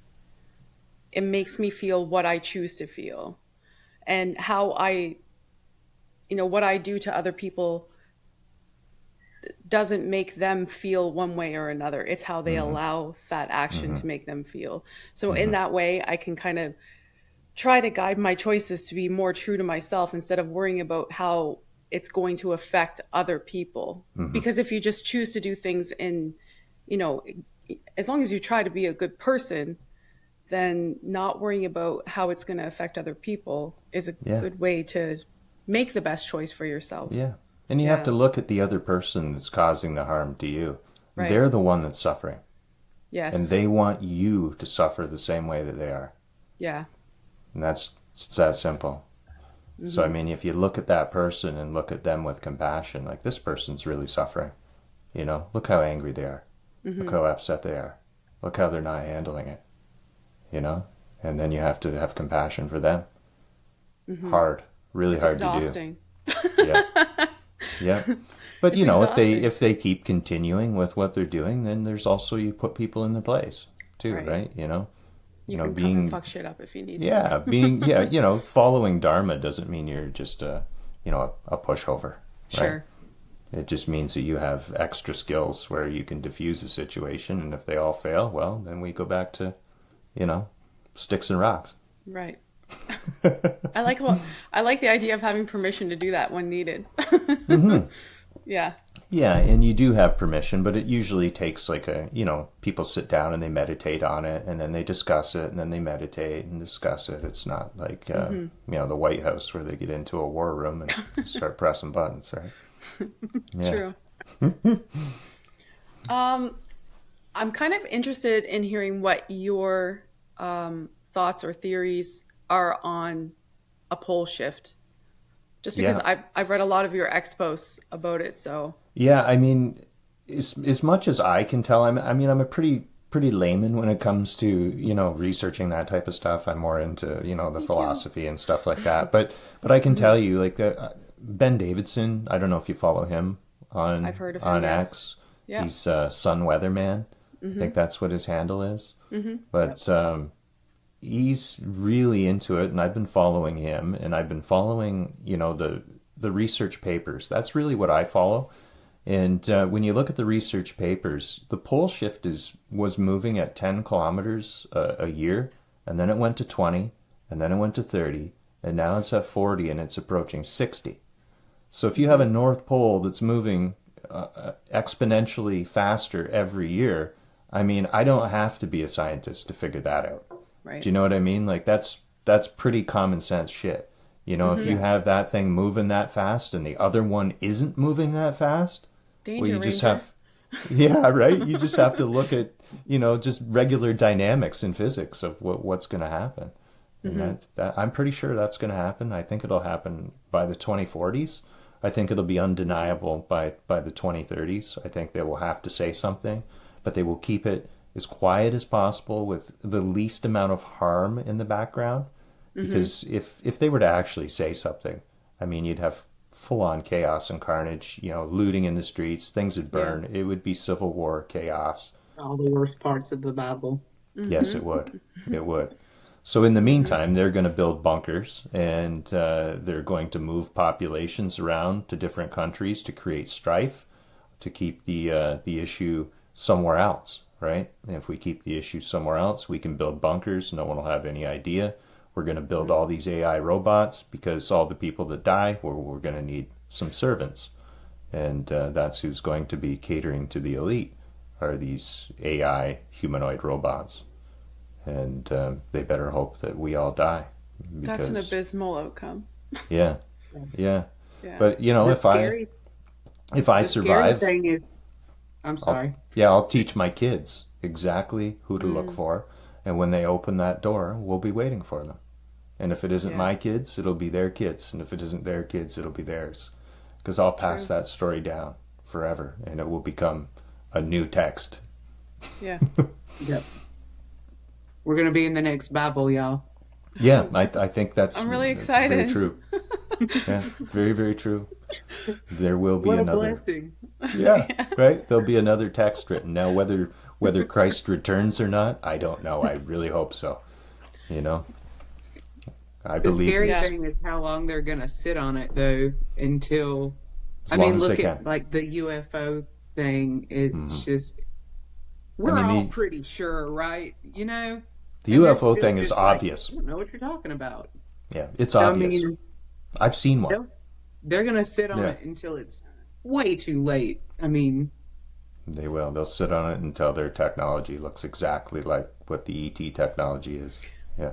It makes me feel what I choose to feel. And what I do to other people doesn't make them feel one way or another. It's how they allow that action to make them feel. So in that way, I can kind of try to guide my choices to be more true to myself instead of worrying about how it's going to affect other people. Because if you just choose to do things you know, as long as you try to be a good person, then not worrying about how it's going to affect other people is a Yeah. good way to make the best choice for yourself. Yeah. And you have to look at the other person that's causing the harm to you. Right. They're the one that's suffering. Yes. And they want you to suffer the same way that they are. Yeah. And it's that simple. So, I mean, if you look at that person and look at them with compassion, like, this person's really suffering. You know, look how angry they are. Look how upset they are. Look how they're not handling it. You know? And then you have to have compassion for them. Hard. Really It's hard exhausting. to do. Yeah. Yeah. But, It's you know, exhausting. if they keep continuing with what they're doing, then there's also, you put people in their place too, Right. right? You know? You know, can come and fuck shit up if you need to. Following Dharma doesn't mean you're just a pushover. Sure. Right? It just means that you have extra skills where you can diffuse a situation, and if they all fail, well, then we go back to, sticks and rocks. Right. I like the idea of having permission to do that when needed. Yeah. Yeah, and you do have permission, but it usually takes people sit down and they meditate on it, and then they discuss it, and then they meditate and discuss it. It's not like, the White House where they get into a war room and start pressing buttons, right? Yeah. True. I'm kind of interested in hearing what your thoughts or theories are on a pole shift. Just because I've read a lot of your expos about it, so. Yeah, I mean, as much as I can tell, I'm a pretty layman when it comes to, researching that type of stuff. I'm more into, the philosophy and stuff like that. But I can tell you, like, Ben Davidson, I don't know if you follow him on I've heard of him, on yes. X. Yeah. He's Sun Weatherman. I think that's what his handle is. But he's really into it, and I've been following him, and I've been following, the research papers. That's really what I follow. And when you look at the research papers, the pole shift was moving at 10 kilometers a year, and then it went to 20, and then it went to 30, and now it's at 40, and it's approaching 60. So if you have a North Pole that's moving exponentially faster every year, I mean, I don't have to be a scientist to figure that out. Right. Do you know what I mean? Like, that's pretty common sense shit. You know, if you have that thing moving that fast and the other one isn't moving that fast, Danger, well, you just Ranger. yeah, right. You just have to look at, just regular dynamics in physics of what's going to happen. And that I'm pretty sure that's going to happen. I think it'll happen by the 2040s. I think it'll be undeniable by the 2030s. I think they will have to say something, but they will keep it as quiet as possible with the least amount of harm in the background. Because if they were to actually say something, I mean, you'd have full-on chaos and carnage, looting in the streets, things would burn. It would be civil war, chaos. All the worst parts of the Bible. Yes, it would. It would. So in the meantime, they're going to build bunkers, and they're going to move populations around to different countries to create strife, to keep the issue somewhere else, right? And if we keep the issue somewhere else, we can build bunkers. No one will have any idea. We're going to build all these AI robots because all the people that die, we're going to need some servants. And that's who's going to be catering to the elite, are these AI humanoid robots. And they better hope that we all die. That's an abysmal outcome. Yeah. Yeah. But, if I survive... Thing is, I'm sorry. I'll teach my kids exactly who to look for. And when they open that door, we'll be waiting for them. And if it isn't my kids, it'll be their kids. And if it isn't their kids, it'll be theirs. Because I'll pass that story down forever. And it will become a new text. Yeah. Yep. We're going to be in the next Bible, y'all. Yeah, I think that's I'm really excited. Very true. Yeah, very, very true. There will be What a another blessing. Yeah, right? There'll be another text written. Now, whether Christ returns or not, I don't know. I really hope so. I The believe scary this. thing is how long they're going to sit on it, though, until... As long as look they at, can. like, the UFO thing. It's just... We're all pretty sure, right? The And they're UFO still thing is just like, obvious. I don't know what you're talking about. Yeah, it's So, obvious. I've seen one. They're going to sit on it until it's way too late. They will. They'll sit on it until their technology looks exactly like what the ET technology is. Yeah.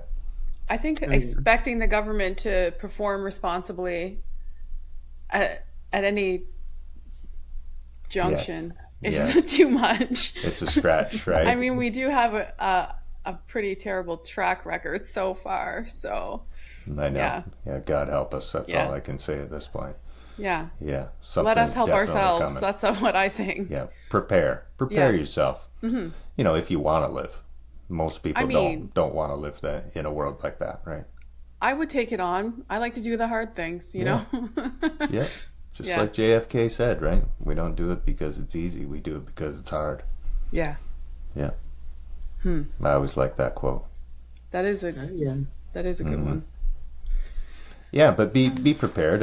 I think expecting the government to perform responsibly at any junction is too much. It's a stretch, right? We do have a pretty terrible track record so far, so... I know. Yeah, God help us. That's all I can say at this point. Yeah. Yeah. Let us help ourselves. Coming. That's what I think. Yeah. Prepare yourself. If you want to live. Most people don't want to live in a world like that, right? I would take it on. I like to do the hard things, you know? Yeah. Just like JFK said, right? We don't do it because it's easy. We do it because it's hard. Yeah. Yeah. I always like that quote. That is a good one. Yeah, but be prepared.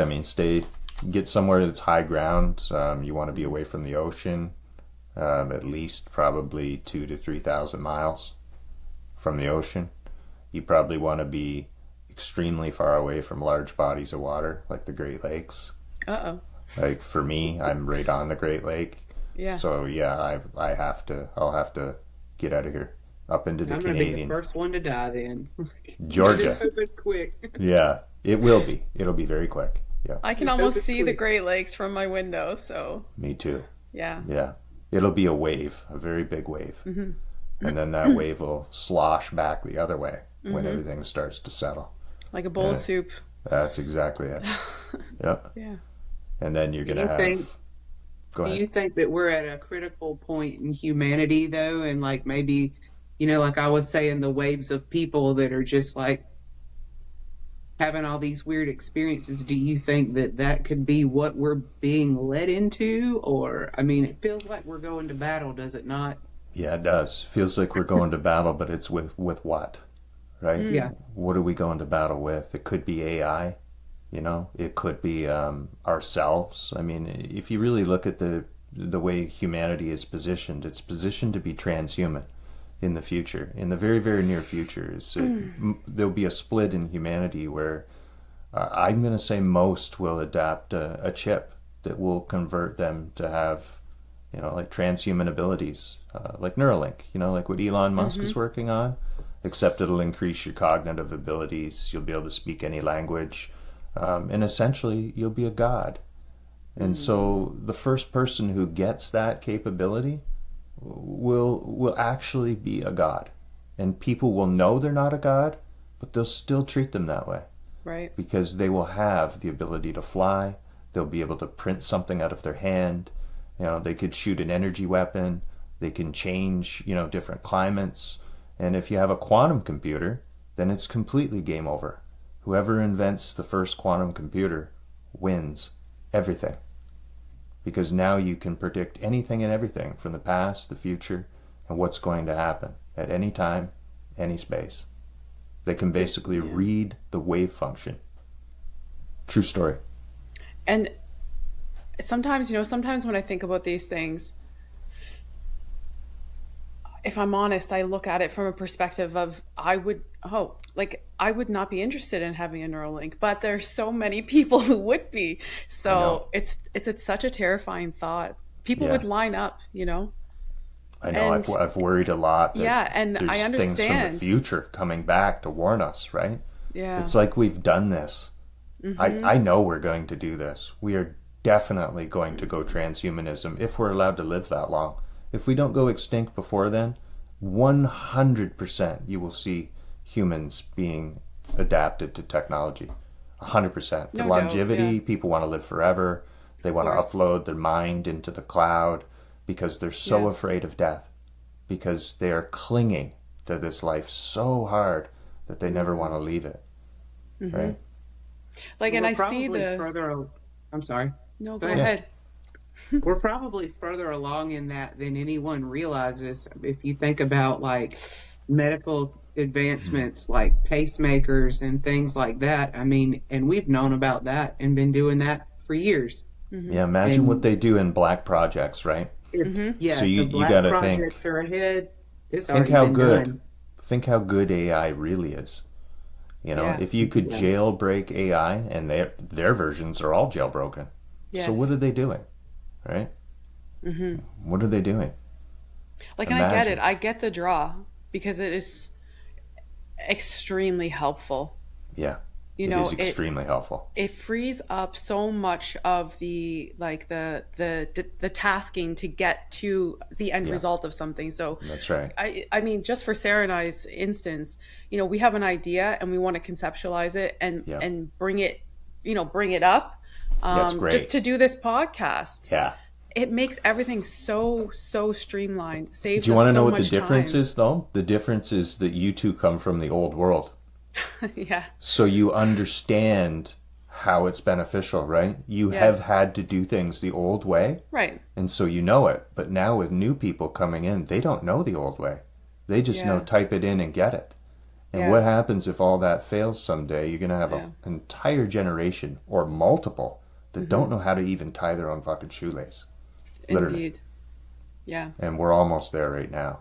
Get somewhere that's high ground. You want to be away from the ocean, at least probably 2,000 to 3,000 miles from the ocean. You probably want to be extremely far away from large bodies of water, like the Great Lakes. Uh-oh. Like for me, I'm right on the Great Lake. Yeah. So I'll have to get out of here. Up into the Canadian. I'm going to be the first one to die then. Georgia. Just hope it's quick. Yeah, it will be. It'll be very quick. Yeah. I can almost see the Great Lakes from my window, so... Me too. Yeah. Yeah. It'll be a wave, a very big wave. And then that wave will slosh back the other way when everything starts to settle. Like a bowl of soup. That's exactly it. Yep. Yeah. And then you're going to have... Go ahead. Do you think that we're at a critical point in humanity, though? And like maybe, like I was saying, the waves of people that are just like having all these weird experiences. Do you think that could be what we're being led into? Or, it feels like we're going to battle, does it not? Yeah, it does. Feels like we're going to battle, but it's with what? Right? Yeah. What are we going to battle with? It could be AI. It could be ourselves. If you really look at the way humanity is positioned, it's positioned to be transhuman in the future. In the very, very near future, there'll be a split in humanity where I'm going to say most will adapt a chip that will convert them to have, like transhuman abilities, like Neuralink, like what Elon Musk is working on, except it'll increase your cognitive abilities. You'll be able to speak any language. and essentially you'll be a god. And so the first person who gets that capability will actually be a god. And people will know they're not a god, but they'll still treat them that way. Right. Because they will have the ability to fly. They'll be able to print something out of their hand. They could shoot an energy weapon. They can change, different climates. And if you have a quantum computer, then it's completely game over. Whoever invents the first quantum computer wins everything. Because now you can predict anything and everything from the past, the future, and what's going to happen at any time, any space. They can basically read the wave function. True story. And sometimes when I think about these things, if I'm honest, I look at it from a perspective of I would not be interested in having a Neuralink, but there's so many people who would be. So it's such a terrifying thought. People would line up, I know. I've worried a lot. And I understand things from the future coming back to warn us, right? Yeah. It's like we've done this. I know we're going to do this. We are definitely going to go transhumanism if we're allowed to live that long. If we don't go extinct before then, 100% you will see humans being adapted to technology. 100%. The longevity, people want to live forever. They want to upload their mind into the cloud because they're so afraid of death. Because they are clinging to this life so hard that they never want to leave it. Right? And I see I'm sorry. No, go ahead. We're probably further along in that than anyone realizes. If you think about like medical advancements like pacemakers and things like that, and we've known about that and been doing that for years. Yeah, imagine what they do in black projects, right? Yeah, so you got to think. Projects are ahead. Think how good. Think how good AI really is. If you could jailbreak AI, and their versions are all jailbroken. Yes. So what are they doing? Right? What are they doing? And I get it. I get the draw because it is extremely helpful. Yeah. It is extremely helpful. It frees up so much of the tasking to get to the end result of something. So that's right. I mean, just for Sarah and I's instance, we have an idea and we want to conceptualize it and bring it up. That's great. Just to do this podcast. Yeah. It makes everything so streamlined. Saves. Do you want to know what the time. difference is, though? The difference is that you two come from the old world. Yeah. So you understand how it's beneficial, right? You have had to do things the old way. Right. And so you know it. But now with new people coming in, they don't know the old way. They just know type it in and get it. And what happens if all that fails someday? You're going to have an entire generation or multiple that don't know how to even tie their own fucking shoelace. Literally. Indeed. Yeah. And we're almost there right now.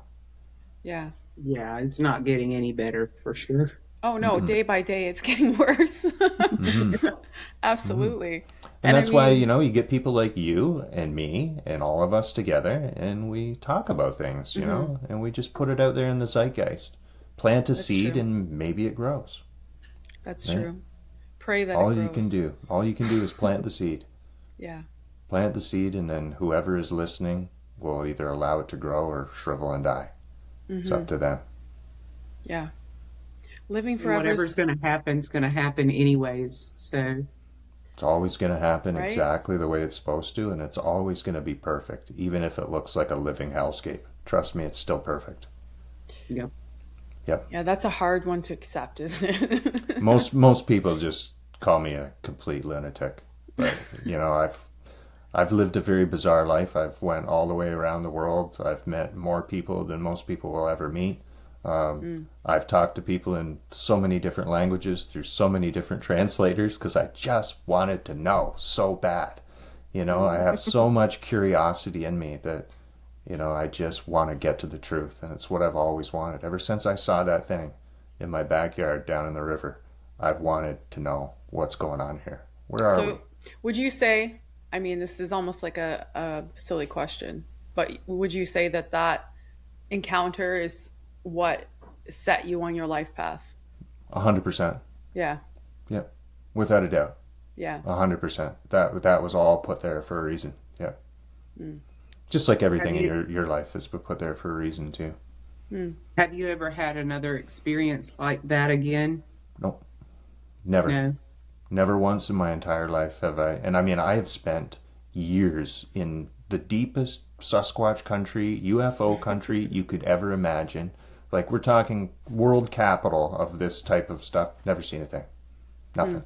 Yeah. Yeah, it's not getting any better for sure. Oh no, day by day it's getting worse. Absolutely. And that's why, you get people like you and me and all of us together and we talk about things, you know, and we just put it out there in the zeitgeist. Plant a seed and maybe it grows. That's true. Pray that it grows. All you can do is plant the seed. Yeah. Plant the seed and then whoever is listening will either allow it to grow or shrivel and die. It's up to them. Yeah. Living forever. Whatever's going to happen is going to happen anyways. So it's always going to happen exactly the way it's supposed to, and it's always going to be perfect, even if it looks like a living hellscape. Trust me, it's still perfect. Yep. Yeah, that's a hard one to accept, isn't it? Most people just call me a complete lunatic. But I've lived a very bizarre life. I've went all the way around the world. I've met more people than most people will ever meet. I've talked to people in so many different languages through so many different translators because I just wanted to know so bad. I have so much curiosity in me that, I just want to get to the truth. And it's what I've always wanted. Ever since I saw that thing in my backyard down in the river, I've wanted to know what's going on here. Where are we? Would you say, this is almost like a silly question, but would you say that encounter is what set you on your life path? 100%. Yeah. Yep. Without a doubt. Yeah. 100%. That was all put there for a reason. Yeah. Mm. Just like everything in your life is put there for a reason too. Mm. Have you ever had another experience like that again? Nope. Never. No. Never once in my entire life have I. And I mean, I have spent years in the deepest Sasquatch country, UFO country you could ever imagine. Like, we're talking world capital of this type of stuff. Never seen a thing. Nothing.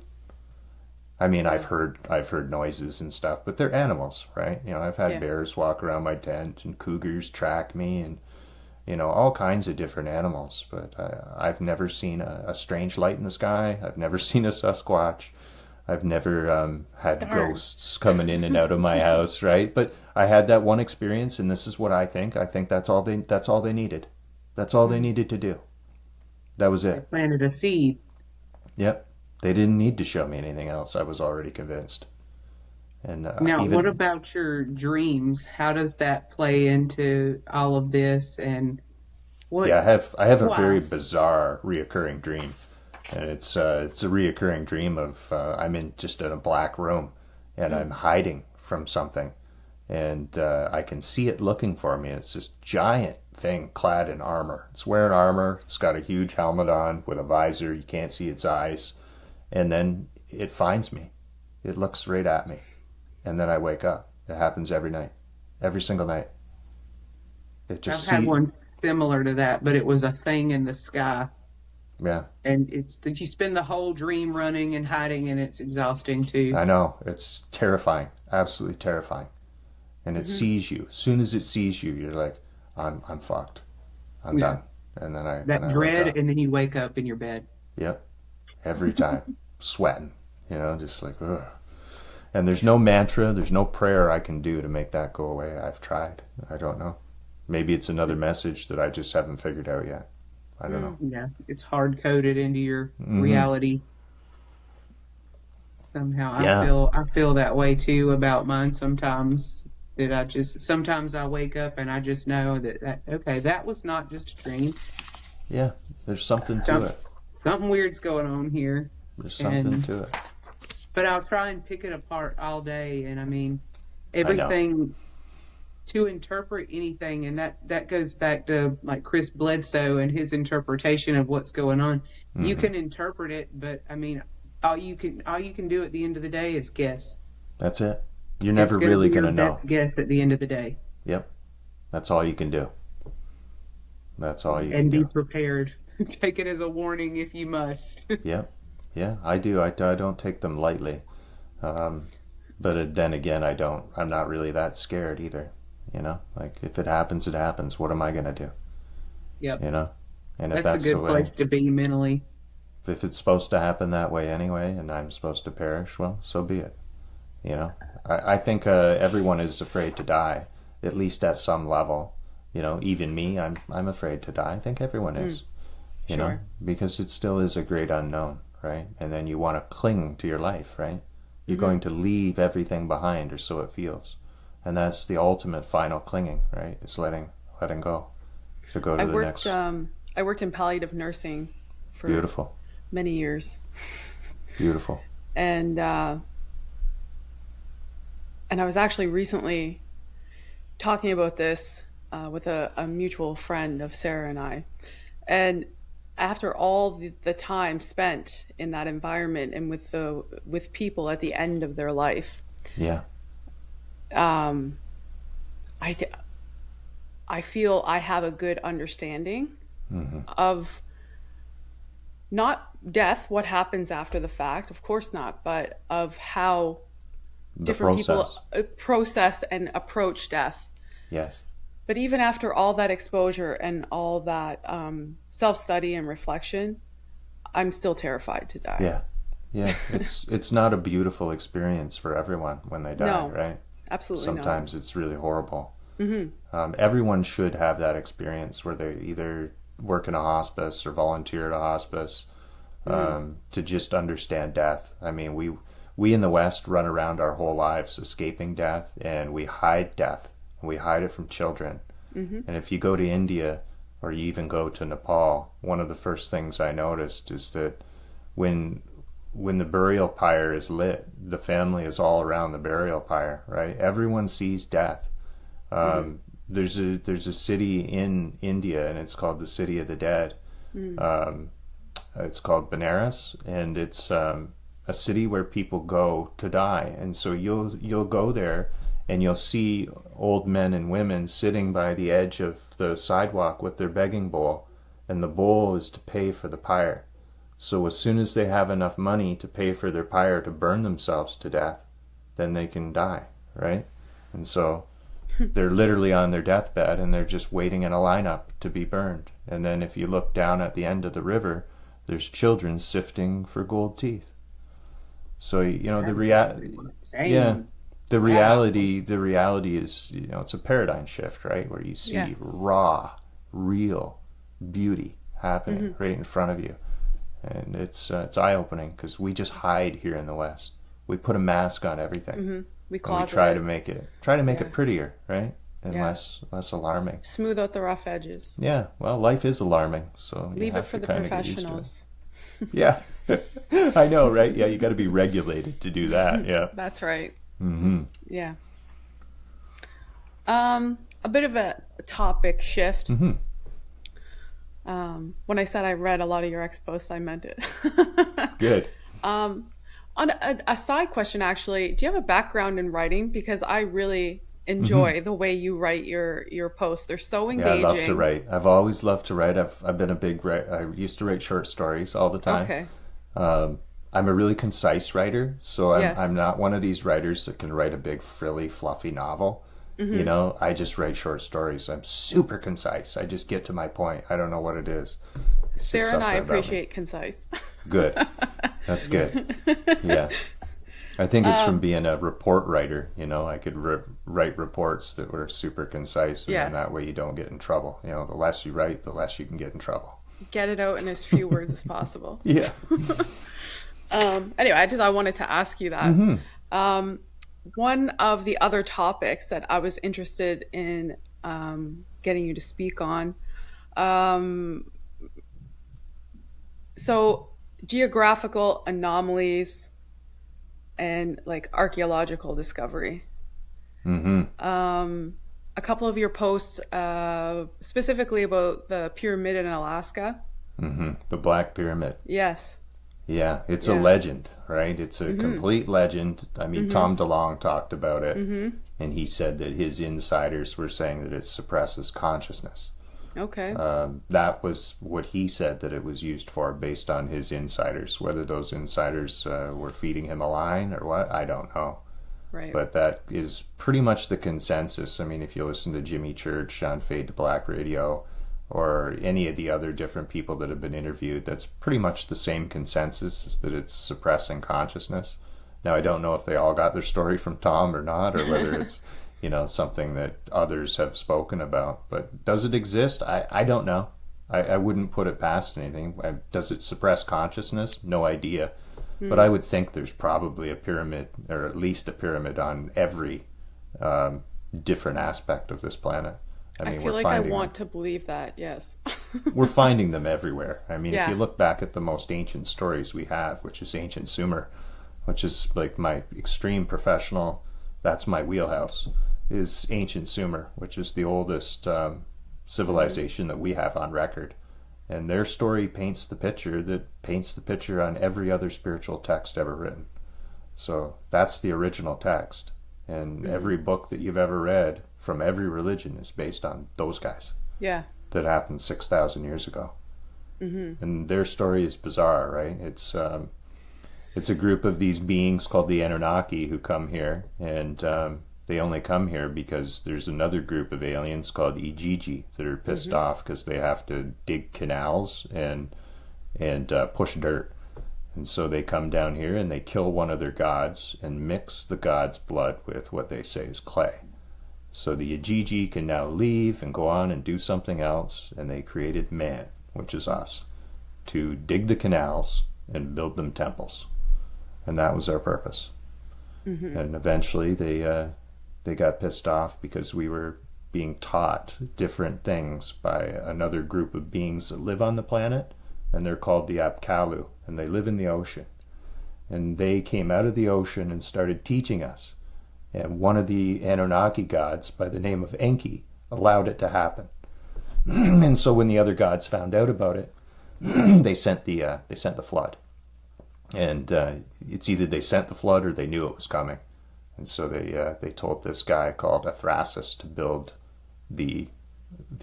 I mean, I've heard noises and stuff, but they're animals, right? You know, I've had bears walk around my tent and cougars track me and, you know, all kinds of different animals. But I've never seen a strange light in the sky. I've never seen a Sasquatch. I've never had ghosts coming in and out of my house, right? But I had that one experience, and this is what I think. I think that's all they needed. That's all they needed to do. That was They it. planted a seed. Yep. They didn't need to show me anything else. I was already convinced. And Now, what about your dreams? How does that play into all of this? And what? Yeah, I have a very bizarre reoccurring dream, and it's a reoccurring dream of I'm in a black room, and I'm hiding from something, and I can see it looking for me. It's this giant thing clad in armor. It's wearing armor. It's got a huge helmet on with a visor. You can't see its eyes, and then it finds me. It looks right at me, and then I wake up. It happens every night, every single night. I've had one similar to that, but it was a thing in the sky. Yeah. And it's that you spend the whole dream running and hiding, and it's exhausting too. I know. It's terrifying. Absolutely terrifying. And it sees you. As soon as it sees you, you're like, I'm fucked. I'm done. And then I dread, and then you wake up in your bed. Yep. Every time. Sweating. You know, just like, ugh. And there's no mantra, there's no prayer I can do to make that go away. I've tried. I don't know. Maybe it's another message that I just haven't figured out yet. I don't know. Yeah, it's hard coded into your reality. Somehow, Yeah. I feel that way too about mine. Sometimes sometimes I wake up and I just know that okay, that was not just a dream. Yeah, there's something to it. Something weird's going on here. There's something to it. But I'll try and pick it apart all day, and I mean, everything. To interpret anything, and that goes back to like Chris Bledsoe and his interpretation of what's going on. You can interpret it, but I mean, all you can do at the end of the day is guess. That's it. You're never really going to know. Best guess at the end of the day. Yep. That's all you can do. That's all you can do. do. And be prepared. Take it as a warning if you must. Yep. Yeah, I do. I don't take them lightly. But then again, I'm not really that scared either. You know, like if it happens, it happens. What am I going to do? Yep. You know, and if that's a good place to be mentally. If it's supposed to happen that way anyway, and I'm supposed to perish, well, so be it. You know, I think everyone is afraid to die, at least at some level. You know, even me, I'm afraid to die. I think everyone is. You know, because it still is a great unknown, right? And then you want to cling to your life, right? You're going to leave everything behind, or so it feels. And that's the ultimate final clinging, right? It's letting go to go to the next. I worked in palliative nursing for many years. Beautiful. And I was actually recently talking about this with a mutual friend of Sarah and I. And after all the time spent in that environment and with people at the end of their life, I feel I have a good understanding of not death, what happens after the fact, of course not, but of how different people process and approach death. Yes. But even after all that exposure and all that self-study and reflection, I'm still terrified to die. Yeah. Yeah. It's not a beautiful experience for everyone when they die, right? Absolutely Sometimes it's really horrible. Everyone should have that experience where they either work in a hospice or volunteer at a hospice to just understand death. I mean, we in the West run around our whole lives escaping death, and we hide death. We hide it from children. And if you go to India or you even go to Nepal, one of the first things I noticed is that when when the burial pyre is lit, the family is all around the burial pyre, right? Everyone sees death. There's a city in India, and it's called the City of the Dead. It's called Benares, and it's a city where people go to die. And so you'll go there, and you'll see old men and women sitting by the edge of the sidewalk with their begging bowl, and the bowl is to pay for the pyre. So as soon as they have enough money to pay for their pyre to burn themselves to death, then they can die, right? And so they're literally on their deathbed, and they're just waiting in a lineup to be burned. And then if you look down at the end of the river, there's children sifting for gold teeth. So the reality is, it's a paradigm shift, right? Where you see raw, real beauty happening right in front of you, and it's eye-opening, because we just hide here in the West. We put a mask on everything. We try to make it prettier, right? And less alarming. Smooth out the rough edges. Yeah, well, life is alarming, so leave it for the professionals. Yeah, I know, right? Yeah, you got to be regulated to do that. Yeah, that's right. Yeah. A bit of a topic shift. When I said I read a lot of your ex-posts, I meant it. Good. On a side question, actually, do you have a background in writing? Because I really enjoy the way you write your posts. They're so engaging. Yeah, I love to write. I've always loved to write. I've been a big writer. I used to write short stories all the time. Okay. I'm a really concise writer, so I'm not one of these writers that can write a big, frilly, fluffy novel. I just write short stories. I'm super concise. I just get to my point. I don't know what it is. Sarah and I appreciate concise. Good. That's good. Yeah. I think it's from being a report writer. I could write reports that were super concise, and then that way you don't get in trouble. The less you write, the less you can get in trouble. Get it out in as few words as possible. Yeah. Anyway, I wanted to ask you that. One of the other topics that I was interested in getting you to speak on, so geographical anomalies and like archaeological discovery. A couple of your posts, specifically about the pyramid in Alaska. The Black Pyramid. Yes. Yeah, it's a legend, right? It's a complete legend. I mean, Tom DeLonge talked about it, and he said that his insiders were saying that it suppresses consciousness. Okay. That was what he said that it was used for, based on his insiders. Whether those insiders were feeding him a line or what, I don't know. Right. But that is pretty much the consensus. I mean, if you listen to Jimmy Church on Fade to Black Radio, or any of the other different people that have been interviewed, that's pretty much the same consensus, is that it's suppressing consciousness. Now, I don't know if they all got their story from Tom or not, or whether it's something that others have spoken about. But does it exist? I don't know. I wouldn't put it past anything. Does it suppress consciousness? No idea. But I would think there's probably a pyramid, or at least a pyramid, on every different aspect of this planet. I feel like I want to believe that, yes. We're finding them everywhere. I mean, if you look back at the most ancient stories we have, which is ancient Sumer, which is like my extreme professional, that's my wheelhouse, is ancient Sumer, which is the oldest civilization that we have on record. And their story paints the picture on every other spiritual text ever written. So that's the original text. And every book that you've ever read from every religion is based on those guys. Yeah. That happened 6,000 years ago. And their story is bizarre, right? It's a group of these beings called the Anunnaki who come here, and they only come here because there's another group of aliens called Ijiji that are pissed off because they have to dig canals and push dirt. And so they come down here and they kill one of their gods and mix the god's blood with what they say is clay. So the Ijiji can now leave and go on and do something else, and they created man, which is us, to dig the canals and build them temples. And that was their purpose. And eventually they got pissed off because we were being taught different things by another group of beings that live on the planet, and they're called the Apkallu, and they live in the ocean. and they came out of the ocean and started teaching us. And one of the Anunnaki gods, by the name of Enki, allowed it to happen. And so when the other gods found out about it, they sent the flood. And it's either they sent the flood or they knew it was coming. And so they told this guy called Athrasis to build the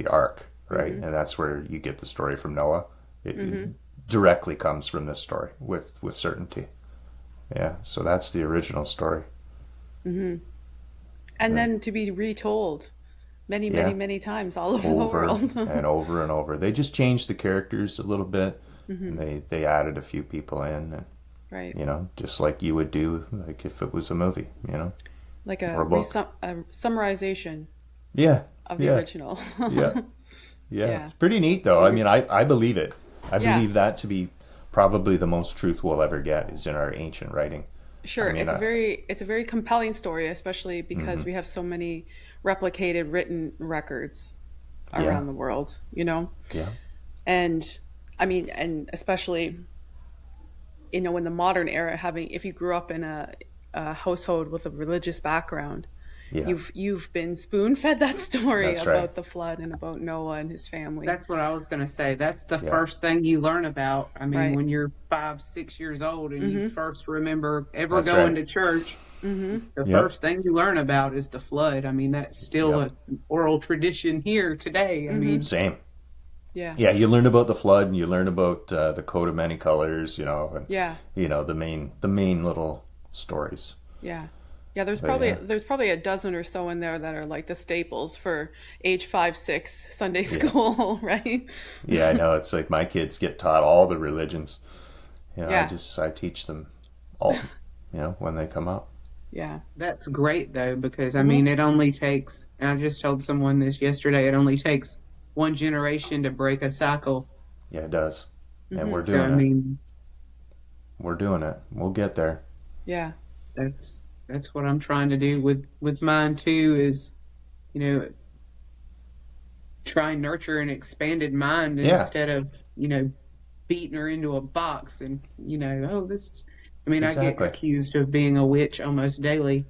ark, right? And that's where you get the story from Noah. It directly comes from this story with certainty. Yeah, so that's the original story. And then to be retold many times all over the world. and over. They just changed the characters a little bit, and they added a few people in, and Right. you know, just like you would do, like if it was a movie, you know, Like a book. summarization Yeah, of the original. yeah. Yeah. It's pretty neat, though. I mean, I believe it. I Yeah. believe that to be probably the most truth we'll ever get is in our ancient writing. Sure, I mean, it's a very compelling story, especially because we have so many replicated written records around the world, you know? Yeah. And I mean, and especially, you know, in the modern era, if you grew up in a household with a religious background, Yeah. you've been spoon-fed that story That's about right. the flood and about Noah and his family. That's what I was going to say. That's the first thing you learn about. I mean, Right. when you're 5, 6 years old and you first remember ever That's going right. to church, the Yep. first thing you learn about is the flood. I mean, that's still an oral tradition here today. I mean, Same. Yeah. Yeah, you learn about the flood, and you learn about the coat of many colors, you know, and Yeah. you know the main little stories. Yeah. Yeah, there's But, probably a dozen or so in there that are like the staples for age 5, 6 Sunday school, right? Yeah, I know. It's like my kids get taught all the religions. You know, Yeah. I teach them all, you know, when they come up. Yeah. that's great, though, because, I mean, it only takes, and I just told someone this yesterday, it only takes one generation to break a cycle. Yeah, it does. And we're So, doing I it. mean, We're doing it. We'll get there. Yeah. that's what I'm trying to do with mine, too, is, you know, try and nurture an expanded mind instead of, you know, beating her into a box and, you know, oh, this is, I mean, I get Exactly. accused of being a witch almost daily,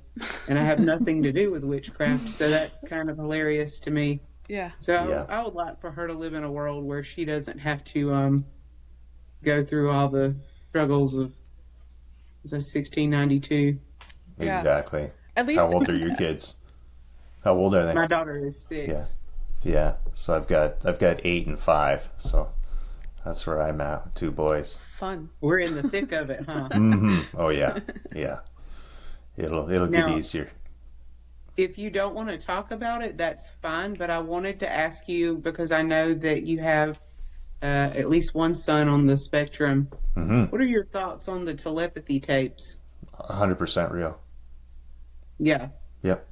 and I have nothing to do with witchcraft, so that's kind of hilarious to me. Yeah. So Yeah. I would like for her to live in a world where she doesn't have to go through all the struggles of 1692. Yeah. Exactly. At least How old are your kids? How old are they? My daughter is 6. Yeah. So I've got 8 and 5. So that's where I'm at with 2 boys. fun. We're in the thick of it, huh? Oh yeah. Yeah. It'll get Now- easier. If you don't want to talk about it, that's fine. But I wanted to ask you, because I know that you have at least one son on the spectrum. What are your thoughts on the telepathy tapes? 100% real. Yeah. Yep.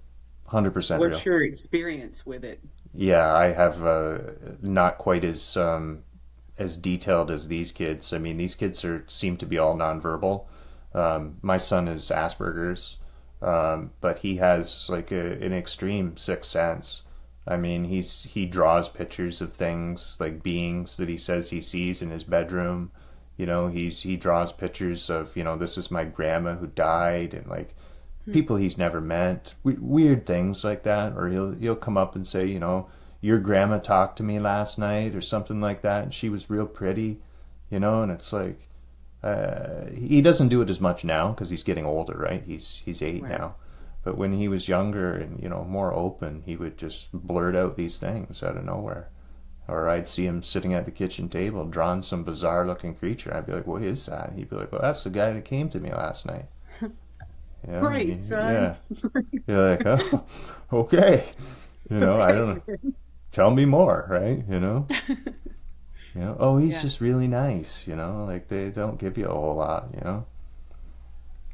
100% real. What's your experience with it? Yeah, I have not quite as detailed as these kids. I mean, these kids seem to be all nonverbal. My son is Asperger's, but he has like an extreme sixth sense. I mean, he draws pictures of things like beings that he says he sees in his bedroom. You know, he draws pictures of, you know, this is my grandma who died, and like people he's never met, weird things like that. Or he'll come up and say, you know, your grandma talked to me last night or something like that, and she was real pretty, you know. And it's like he doesn't do it as much now because he's getting older, right? He's 8 now. But when he was younger and, you know, more open, he would just blurt out these things out of nowhere. Or I'd see him sitting at the kitchen table drawing some bizarre looking creature. I'd be like, what is that? And he'd be like, well, that's the guy that came to me last night. You know, Great, son. Yeah. You're like, oh, okay. You know, I don't know. Tell me more, right? You know? You know, oh, he's just really nice, you know? Like, they don't give you a whole lot, you know?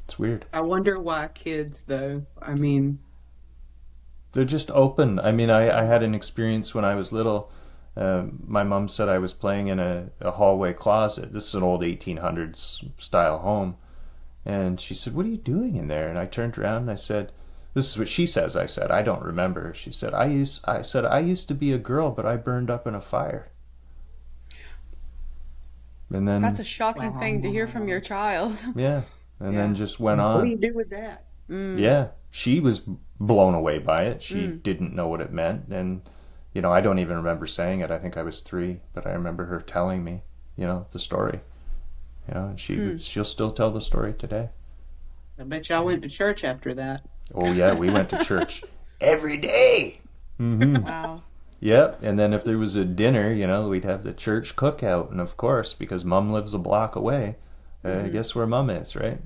It's weird. I wonder why kids, though. I mean, They're just open. I mean, I had an experience when I was little. My mom said I was playing in a hallway closet. This is an old 1800s style home. And she said, what are you doing in there? And I turned around and I said, this is what she says. I said, I don't remember. She said, I used to be a girl, but I burned up in a fire. And then, That's a shocking thing to hear from your child. yeah. and then just went on. What do you do with that? Yeah, she was blown away by it. She didn't know what it meant, and I don't even remember saying it. I think I was 3, but I remember her telling me, the story. And she'll still tell the story today. I bet y'all went to church after that. Oh yeah, we went to church every day. Mm-hmm. Wow. Yep, and then if there was a dinner, we'd have the church cookout, and of course, because Mom lives a block away, guess where Mom is, right?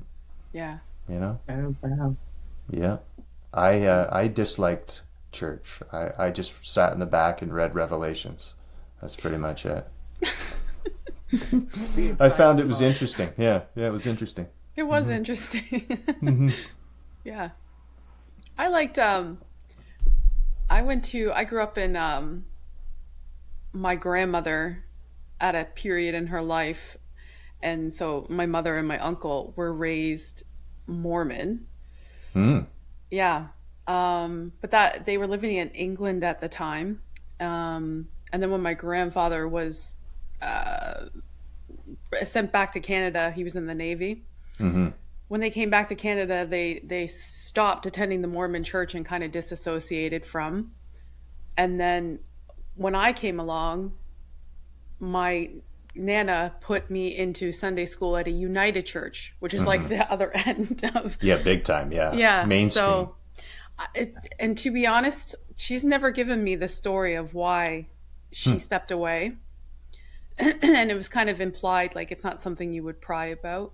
Yeah. Oh, wow. Yeah. I disliked church. I just sat in the back and read Revelations. That's pretty much it. I found it was interesting. Yeah, it was interesting. It was interesting. Yeah. I liked, I grew up in, my grandmother at a period in her life. And so my mother and my uncle were raised Mormon. Yeah. But that they were living in England at the time. And then when my grandfather was sent back to Canada, he was in the Navy. When they came back to Canada, they stopped attending the Mormon church and kind of disassociated from. And then when I came along, my Nana put me into Sunday school at a United Church, which is like the other end of... Yeah, big time, yeah. Mainstream. So, and to be honest, she's never given me the story of why she stepped away. And it was kind of implied, like it's not something you would pry about.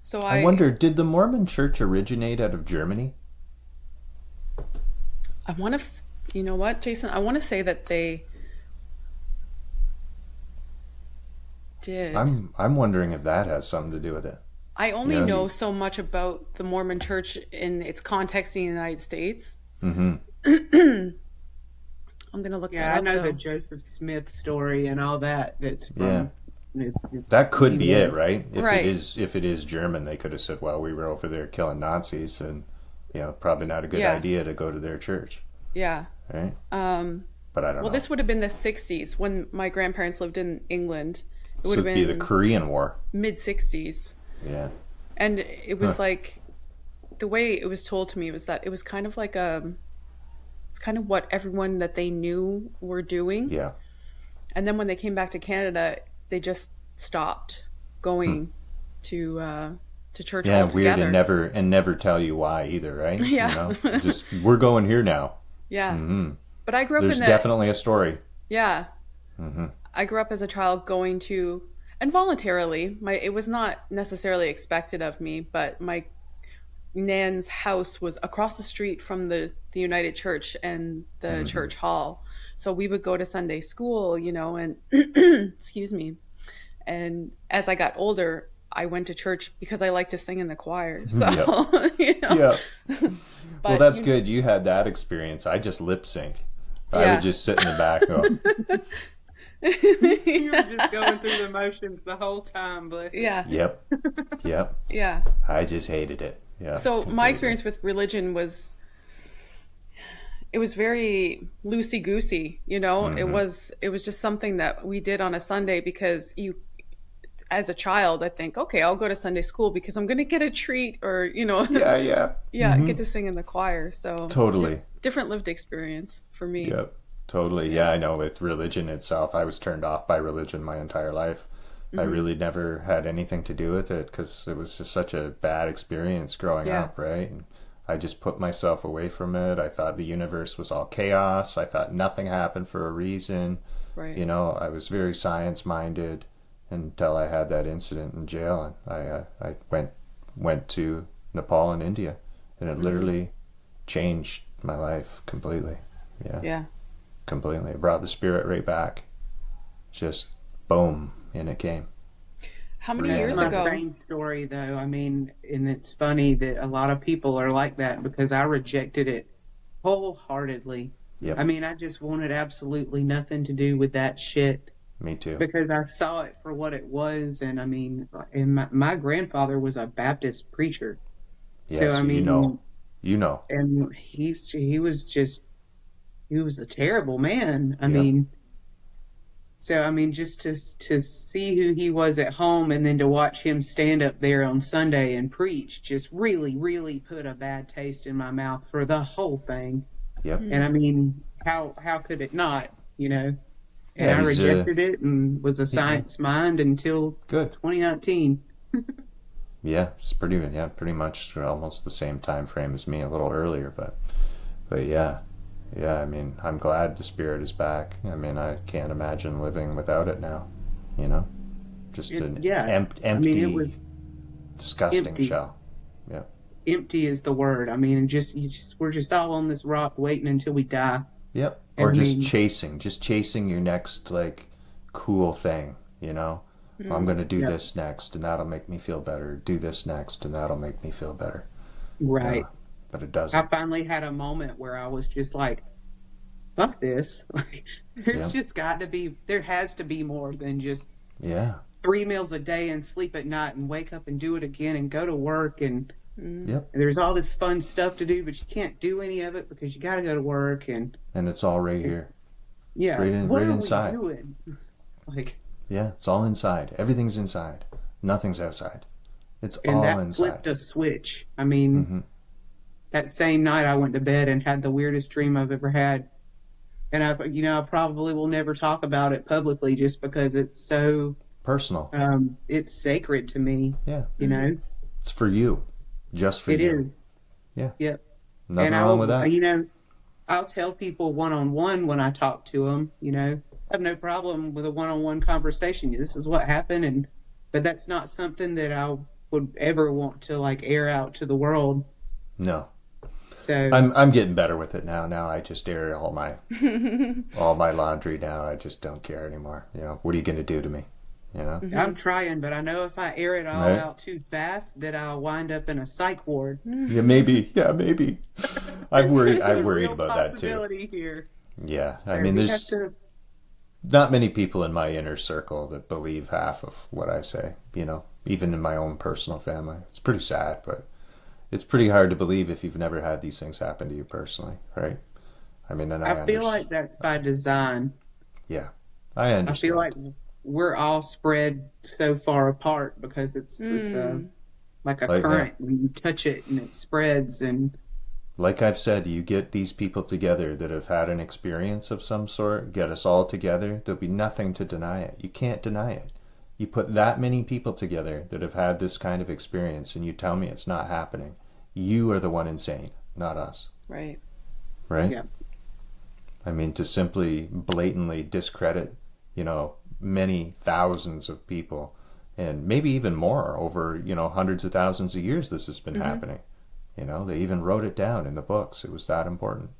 So I wonder, did the Mormon church originate out of Germany? I want to... You know what, Jason? I want to say that they did. I'm wondering if that has something to do with it. I only know so much about the Mormon church in its context in the United States. I'm going to look that up. I know though. the Joseph Smith story and all that. That's from... That could be it, right? If it is German, they could have said, well, we were over there killing Nazis, and probably not a good idea to go to their church. Yeah. Right? But I don't know. Well, this would have been the 60s when my grandparents lived in England. It would have been be the Korean War. Mid-60s. Yeah. And it was like, the way it was told to me was that it was kind of like it's kind of what everyone that they knew were doing. Yeah. And then when they came back to Canada, they just stopped going to church altogether. Weird, and never tell you why either, right? Yeah. Just, we're going here now. Yeah. But I grew up There's definitely a story. Yeah. I grew up as a child going to, and voluntarily, it was not necessarily expected of me, but my Nan's house was across the street from the United Church and the church hall. So we would go to Sunday school, and excuse me. And as I got older, I went to church because I like to sing in the choir. So, Yeah. But, well, that's good. You had that experience. I just lip sync. I would just sit in the back and go. You were just going through the motions the whole time, bless you. Yeah. Yep. Yeah. I just hated it. Yeah. So completely. My experience with religion was, it was very loosey-goosey, It was just something that we did on a Sunday because as a child, I think, okay, I'll go to Sunday school because I'm going to get a treat or, Yeah. Get to sing in the choir. So totally different lived experience for me. Yep. Totally. Yeah, I know with religion itself, I was turned off by religion my entire life. I really never had anything to do with it because it was just such a bad experience growing up, right? And I just put myself away from it. I thought the universe was all chaos. I thought nothing happened for a reason. Right. I was very science-minded until I had that incident in jail. And I went to Nepal and India, and it literally changed my life completely. Yeah. Completely. It brought the spirit right back. Just boom, in it came. How many years ago? That's my same story, though. I mean, and it's funny that a lot of people are like that because I rejected it wholeheartedly. Yep. I mean, I just wanted absolutely nothing to do with that shit. Me too. Because I saw it for what it was, and I mean, and my grandfather was a Baptist preacher. Yeah, so I mean, you know, and he was a terrible man. I mean, So, I mean, just to see who he was at home and then to watch him stand up there on Sunday and preach just really, really put a bad taste in my mouth for the whole thing. Yep. And I mean, how could it not, you know? And Yeah, I rejected it and was a science mind until 2019. Yeah, it's pretty much almost the same time frame as me, a little earlier, but yeah. I mean, I'm glad the spirit is back. I mean, I can't imagine living without it now. You know, just an empty, I mean, it was disgusting empty. shell. Yeah, Empty is the word. I mean, we're just all on this rock waiting until we die. Yep. And Or just chasing your next like cool thing. You know, I'm going to do this next, and that'll make me feel better. Do this next, and that'll make me feel better. Right. But it doesn't. I finally had a moment where I was just like, fuck this. Like, there has to be more than just 3 meals a day and sleep at night and wake up and do it again and go to work. And there's all this fun stuff to do, but you can't do any of it because you got to go to work. And it's all right here. Yeah. What are inside. We doing? Like, yeah, it's all inside. Everything's inside. Nothing's outside. It's all inside. And that flipped a switch. I mean, that same night I went to bed and had the weirdest dream I've ever had. And I probably will never talk about it publicly just because it's so personal. It's sacred to me. Yeah. You know? It's for you. Just for you. It is. Yeah. Yep. Nothing wrong with that. You know, I'll tell people one-on-one when I talk to them, you know, I have no problem with a one-on-one conversation. This is what happened. But that's not something that I would ever want to like air out to the world. No. So I'm getting better with it now. Now I just air all my laundry now. I just don't care anymore. You know, what are you going to do to me? You know, I'm trying, but I know if I air it all out too fast, that I'll wind up in a psych ward. Yeah, maybe. I've worried about that too. Here. Yeah, So I mean, there's not many people in my inner circle that believe half of what I say. You know, even in my own personal family, it's pretty sad, but it's pretty hard to believe if you've never had these things happen to you personally, right? I mean, and I feel like that's by design. Yeah, I understand. I feel like we're all spread so far apart because it's like a current. When you touch it and it spreads. And like I've said, you get these people together that have had an experience of some sort, get us all together, there'll be nothing to deny it. You can't deny it. You put that many people together that have had this kind of experience and you tell me it's not happening. You are the one insane, not us. Right. Right? Yeah. I mean, to simply blatantly discredit, you know, many thousands of people and maybe even more over, you know, hundreds of thousands of years this has been happening. You know, they even wrote it down in the books. It was that important.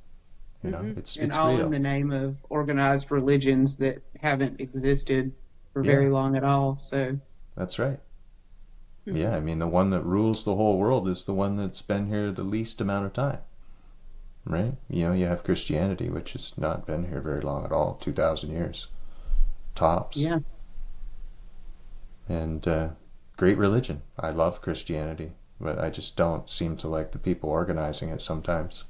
You know, it's all real. in the name of organized religions that haven't existed for very long at all. So that's right. Yeah, I mean, the one that rules the whole world is the one that's been here the least amount of time. Right? You know, you have Christianity, which has not been here very long at all, 2,000 years. Tops. Yeah. And great religion. I love Christianity, but I just don't seem to like the people organizing it sometimes.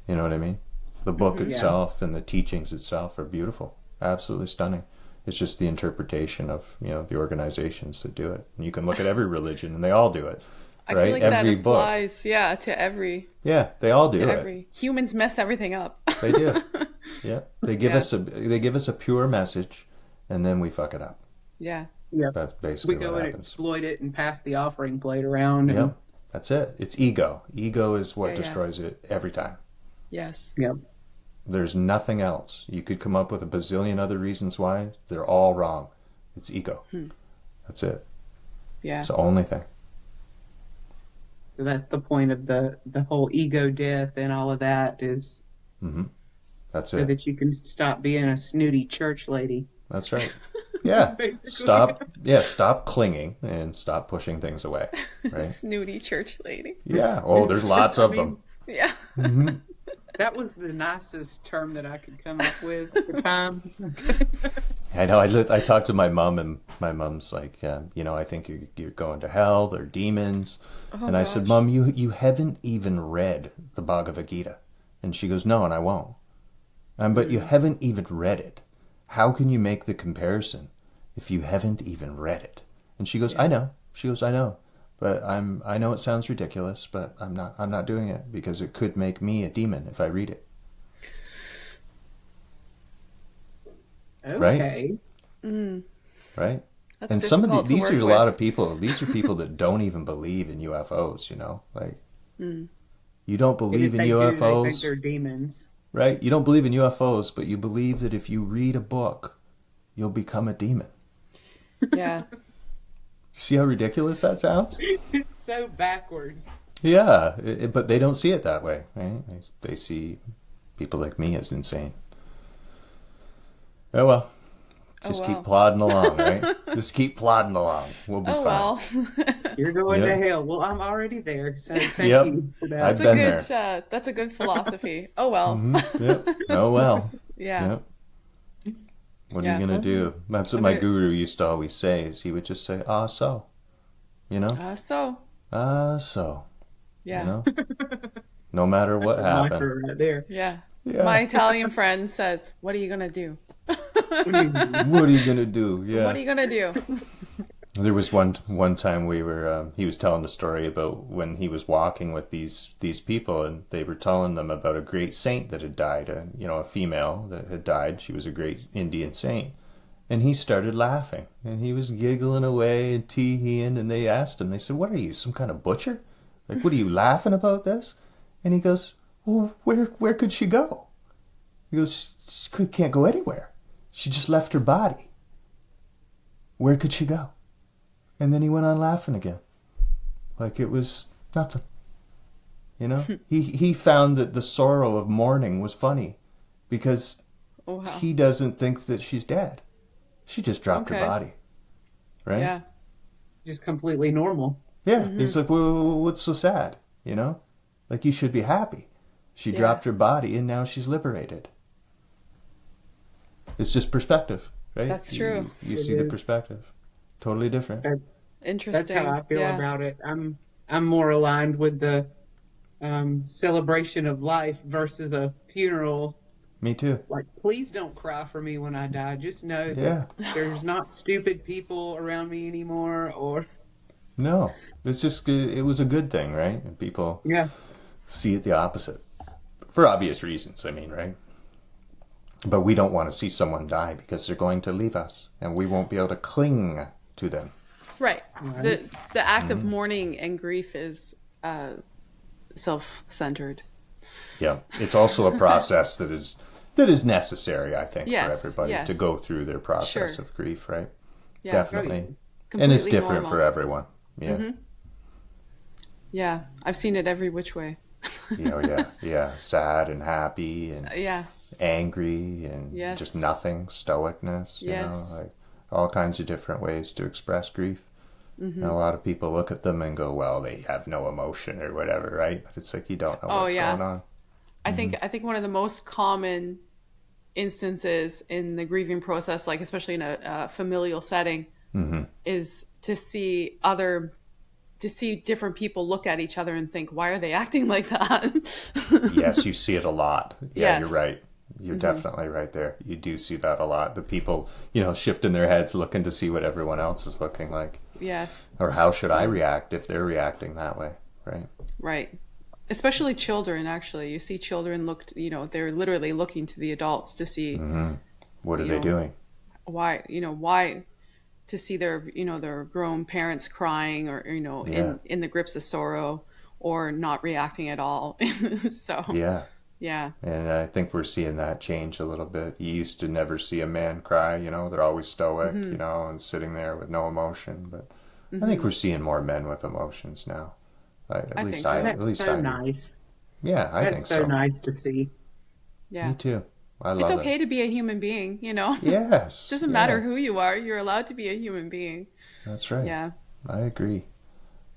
You know what I mean? The book itself and the teachings itself are beautiful. Absolutely stunning. It's just the interpretation of, you know, the organizations that do it. And you can look at every religion and they all do it. I right? feel like every that applies, to every. Yeah, they all do it. Humans mess everything up. They do. Yeah, they give us a pure message, and then we fuck it up. Yeah. Yeah. That's basically we go what and happens. exploit it and pass the offering plate around. And, Yep, that's it. It's ego. Ego is what destroys it every time. Yes. Yep. There's nothing else. You could come up with a bazillion other reasons why. They're all wrong. It's ego. That's it. Yeah. It's the only thing. So that's the point of the whole ego death and all of that is That's so it. that you can stop being a snooty church lady. That's right. Yeah. Stop clinging and stop pushing things away. Right? Snooty church lady. Yeah. Oh, there's lots of them. Yeah. That was the nicest term that I could come up with at the time. I know. I talked to my mom, and my mom's like, you know, I think you're going to hell. They're demons. And I said, Mom, you haven't even read the Bhagavad Gita. And she goes, no, and I won't. But you haven't even read it. How can you make the comparison if you haven't even read it? And she goes, Yeah. I know. She goes, I know. But I know it sounds ridiculous, but I'm not doing it because it could make me a demon if I read it. Okay. Right? That's And some of difficult to these work are a with. lot of people. These are people that don't even believe in UFOs, you know? Like, you don't And believe if in they do, they think UFOs, they're demons. right? You don't believe in UFOs, but you believe that if you read a book, you'll become a demon. Yeah. See how ridiculous that sounds? So backwards. Yeah, but they don't see it that way, right? They see people like me as insane. Oh well, just Oh, keep well. plodding along, right? Just keep plodding along. We'll be Oh, fine. well. You're going Yeah. to hell. Well, I'm already there, so thank Yep. you for that. I've That's a been good, there. that's a good philosophy. Oh, well. Yep. Oh well. Yeah. Yep. What are Yeah. you gonna do? That's what I'm my gonna- guru used to always say. Is he would just say, "Ah, so," you know, So, so, yeah. you know, no matter what That's a happened. mantra right there. Yeah. Yeah. My Italian friend says, what are you going to do? What are you gonna do? Yeah. What are you going to do? There was one time we were he was telling the story about when he was walking with these people, and they were telling them about a great saint that had died, a female that had died. She was a great Indian saint, and he started laughing, and he was giggling away and tee-heeing, and they asked him, they said, "What are you, some kind of butcher? Like, what are you laughing about this?" And he goes, "Well, where could she go?" He goes, "She can't go anywhere. She just left her body. Where could she go?" And then he went on laughing again, like it was nothing. You know, he found that the sorrow of mourning was funny, because Oh, wow. he doesn't think that she's dead. She just dropped her Okay. body, right? Yeah. Just completely normal. Yeah. He's like, well, what's so sad? You know, like you should be happy. She Yeah. dropped her body and now she's liberated. It's just perspective, right? That's true. You It see the is. perspective. Totally different. That's Interesting. how I feel Yeah. about it. I'm more aligned with the celebration of life versus a funeral. Me too. Like, please don't cry for me when I die. Just know Yeah. that there's not stupid people around me anymore. Or No, it's just, it was a good thing, right? And people yeah, see it the opposite. For obvious reasons, I mean, right? But we don't want to see someone die because they're going to leave us and we won't be able to cling to them. Right. Right. The act of mourning and grief is self-centered. Yeah. It's also a process that is necessary, I think, Yes, for everybody yes. to go through their process Sure. of grief, right? Yeah. Definitely. Completely And it's different normal. for everyone. Yeah. Yeah. I've seen it every which way. Yeah. Sad and happy and Yeah. angry and Yes. just nothing, stoicness, Yes. like all kinds of different ways to express grief. And a lot of people look at them and go, well, they have no emotion or whatever, right? But it's like, you don't know what's yeah. going on. I think one of the most common instances in the grieving process, like especially in a familial setting, is to see different people look at each other and think, why are they acting like that? Yes, you see it a lot. Yeah, Yes. you're right. You're definitely right there. You do see that a lot. The people, shifting their heads looking to see what everyone else is looking like. Yes, Or how should I react if they're reacting that way, right? right. Especially children, actually. You see children they're literally looking to the adults to see What are they doing? why to see their grown parents crying or Yeah. in the grips of sorrow or not reacting at all. So Yeah. yeah. And I think we're seeing that change a little bit. You used to never see a man cry, they're always stoic, and sitting there with no emotion. But I think we're seeing more men with emotions now. At least think so. I that's so do. nice. Yeah, I think That's so. so nice to see. Yeah. Me too. I It's love okay it. to be a human being, Yes. Doesn't matter who you are, you're allowed to be a human being. That's right. Yeah. I agree.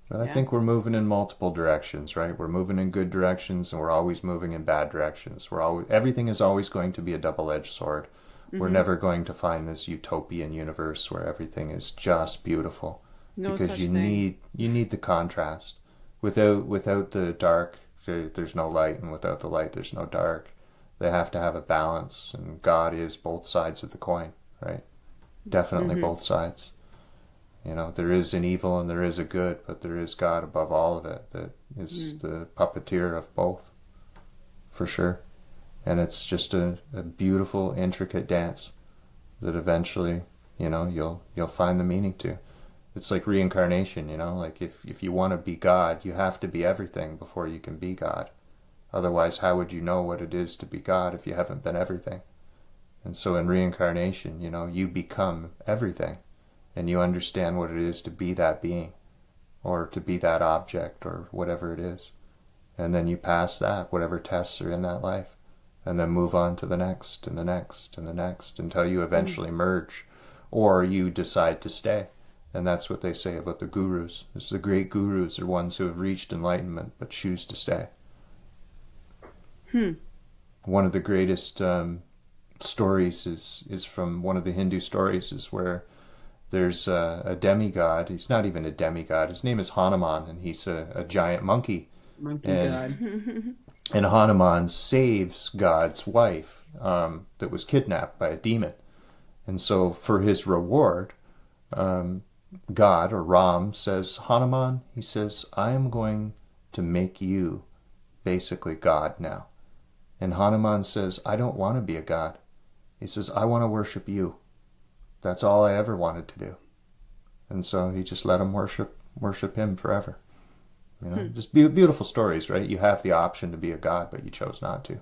But I Yeah. think we're moving in multiple directions, right? We're moving in good directions and we're always moving in bad directions. Everything is always going to be a double-edged sword. We're never going to find this utopian universe where everything is just beautiful. No because such you thing. need the contrast. Without the dark, there's no light, and without the light, there's no dark. They have to have a balance, and God is both sides of the coin, right? Definitely both sides. You know, there is an evil and there is a good, but there is God above all of it that is the puppeteer of both, for sure. And it's just a beautiful, intricate dance that eventually, you know, you'll find the meaning to. It's like reincarnation, you know, like if you want to be God, you have to be everything before you can be God. Otherwise, how would you know what it is to be God if you haven't been everything? And so in reincarnation, you know, you become everything, and you understand what it is to be that being, or to be that object, or whatever it is. And then you pass that, whatever tests are in that life, and then move on to the next, and the next, and the next, until you eventually merge, or you decide to stay. And that's what they say about the gurus. Is the great gurus are ones who have reached enlightenment but choose to stay. One of the greatest stories is from one of the Hindu stories, is where there's a demigod. He's not even a demigod. His name is Hanuman, and he's a giant monkey. Monkey and, god. And Hanuman saves God's wife that was kidnapped by a demon. And so for his reward, God, or Ram, says, Hanuman, he says, I am going to make you basically God now. And Hanuman says, I don't want to be a god. He says, I want to worship you. That's all I ever wanted to do. And so he just let him worship him forever. You know, just beautiful stories, right? You have the option to be a god, but you chose not to.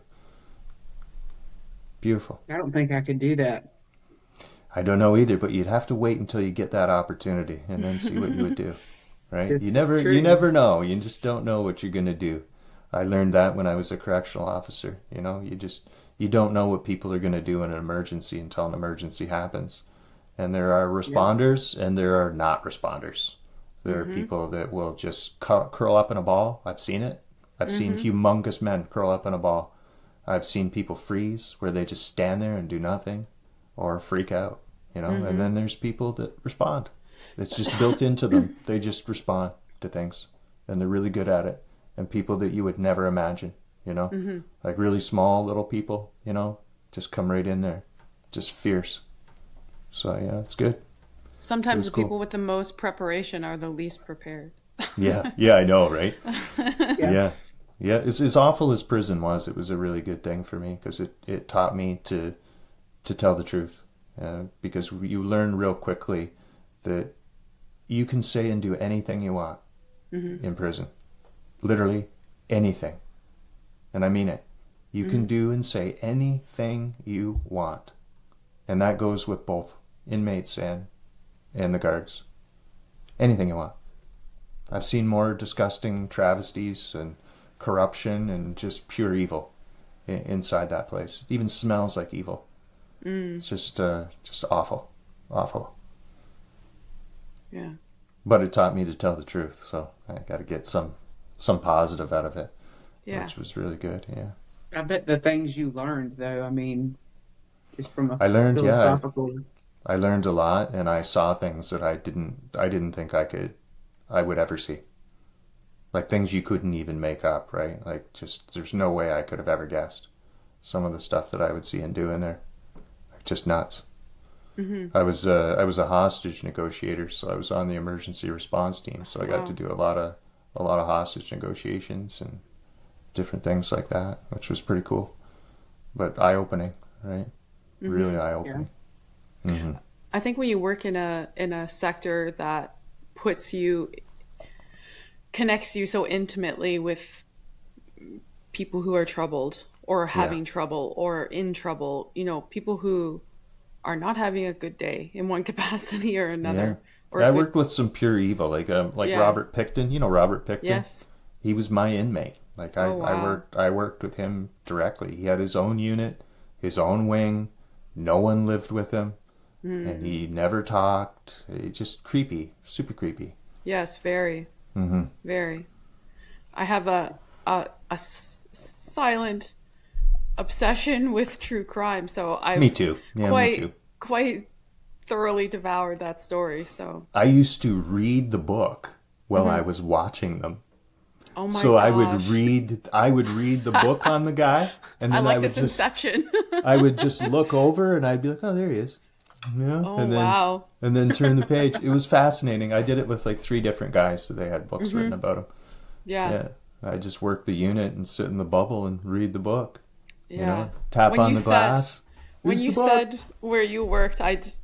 Beautiful. I don't think I could do that. I don't know either, but you'd have to wait until you get that opportunity and then see what you would do, right? It's You never know. You just don't know what you're going to do. I learned that when I was a correctional officer. You know, you don't know what people are going to do in an emergency until an emergency happens. And there are responders and there are not responders. There are people that will just curl up in a ball. I've seen it. I've seen humongous men curl up in a ball. I've seen people freeze where they just stand there and do nothing or freak out, you know. And then there's people that respond. It's just built into them. They just respond to things, and they're really good at it. And people that you would never imagine, you know, like really small little people, you know, just come right in there, just fierce. So yeah, it's good. Sometimes the people with the most preparation are the least prepared. Yeah, I know, right? Yeah. As awful as prison was, it was a really good thing for me because it taught me to tell the truth. Because you learn real quickly that you can say and do anything you want in prison. Literally anything. And I mean it. You can do and say anything you want. And that goes with both inmates and the guards. Anything you want. I've seen more disgusting travesties and corruption and just pure evil inside that place. It even smells like evil. It's just awful. Yeah. But it taught me to tell the truth, so I got to get some positive out of it, which was really good. Yeah. I bet the things you learned, though, I mean, is from a I learned philosophical. I learned a lot, and I saw things that I didn't think I would ever see. Like things you couldn't even make up, right? Like just there's no way I could have ever guessed some of the stuff that I would see and do in there. Just nuts. I was a hostage negotiator, so I was on the emergency response team. So I got to do a lot of hostage negotiations and different things like that, which was pretty cool, but eye opening, right? Really eye opening. Yeah. I think when you work in a sector that connects you so intimately with people who are troubled or having trouble or in trouble, you know, people who are not having a good day in one capacity or another. Or I worked with some pure evil, like Robert Pickton. You know Robert Pickton? Yes. He was my inmate. Like I worked with him directly. He had his own unit, his own wing. No one lived with him, and he never talked. Just creepy, super creepy. Yes, very, very. I have a silent obsession with true crime, so me too. Yeah, me too. Quite thoroughly devoured that story. So I used to read the book while I was watching them. Oh my So gosh. I would read the book on the guy, and I then like this inception. I would just look over and I'd be like, oh, there he is. Yeah. Oh, wow. And then turn the page. It was fascinating. I did it with like 3 different guys, so they had books written about him. Yeah. Yeah. I just work the unit and sit in the bubble and read the book. Yeah. You know, tap When on you the said- glass. When Here's you the book. said where you worked, I just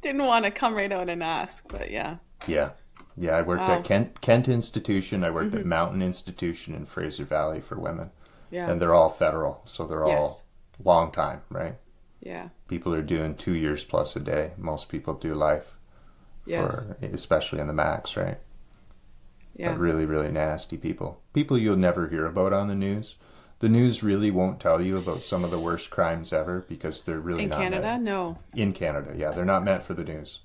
didn't want to come right out and ask, but yeah. Yeah. Yeah, I worked Wow. at Kent Institution. I worked at Mountain Institution in Fraser Valley for women. Yeah. And they're all federal, so they're all Yes. long time, right? Yeah. People are doing 2 years plus a day. Most people do life, Yes. especially in the max, right? Yeah. But really, really nasty people. People you'll never hear about on the news. The news really won't tell you about some of the worst crimes ever because they're really In not Canada? meant. No. In Canada, yeah. They're not meant for the news.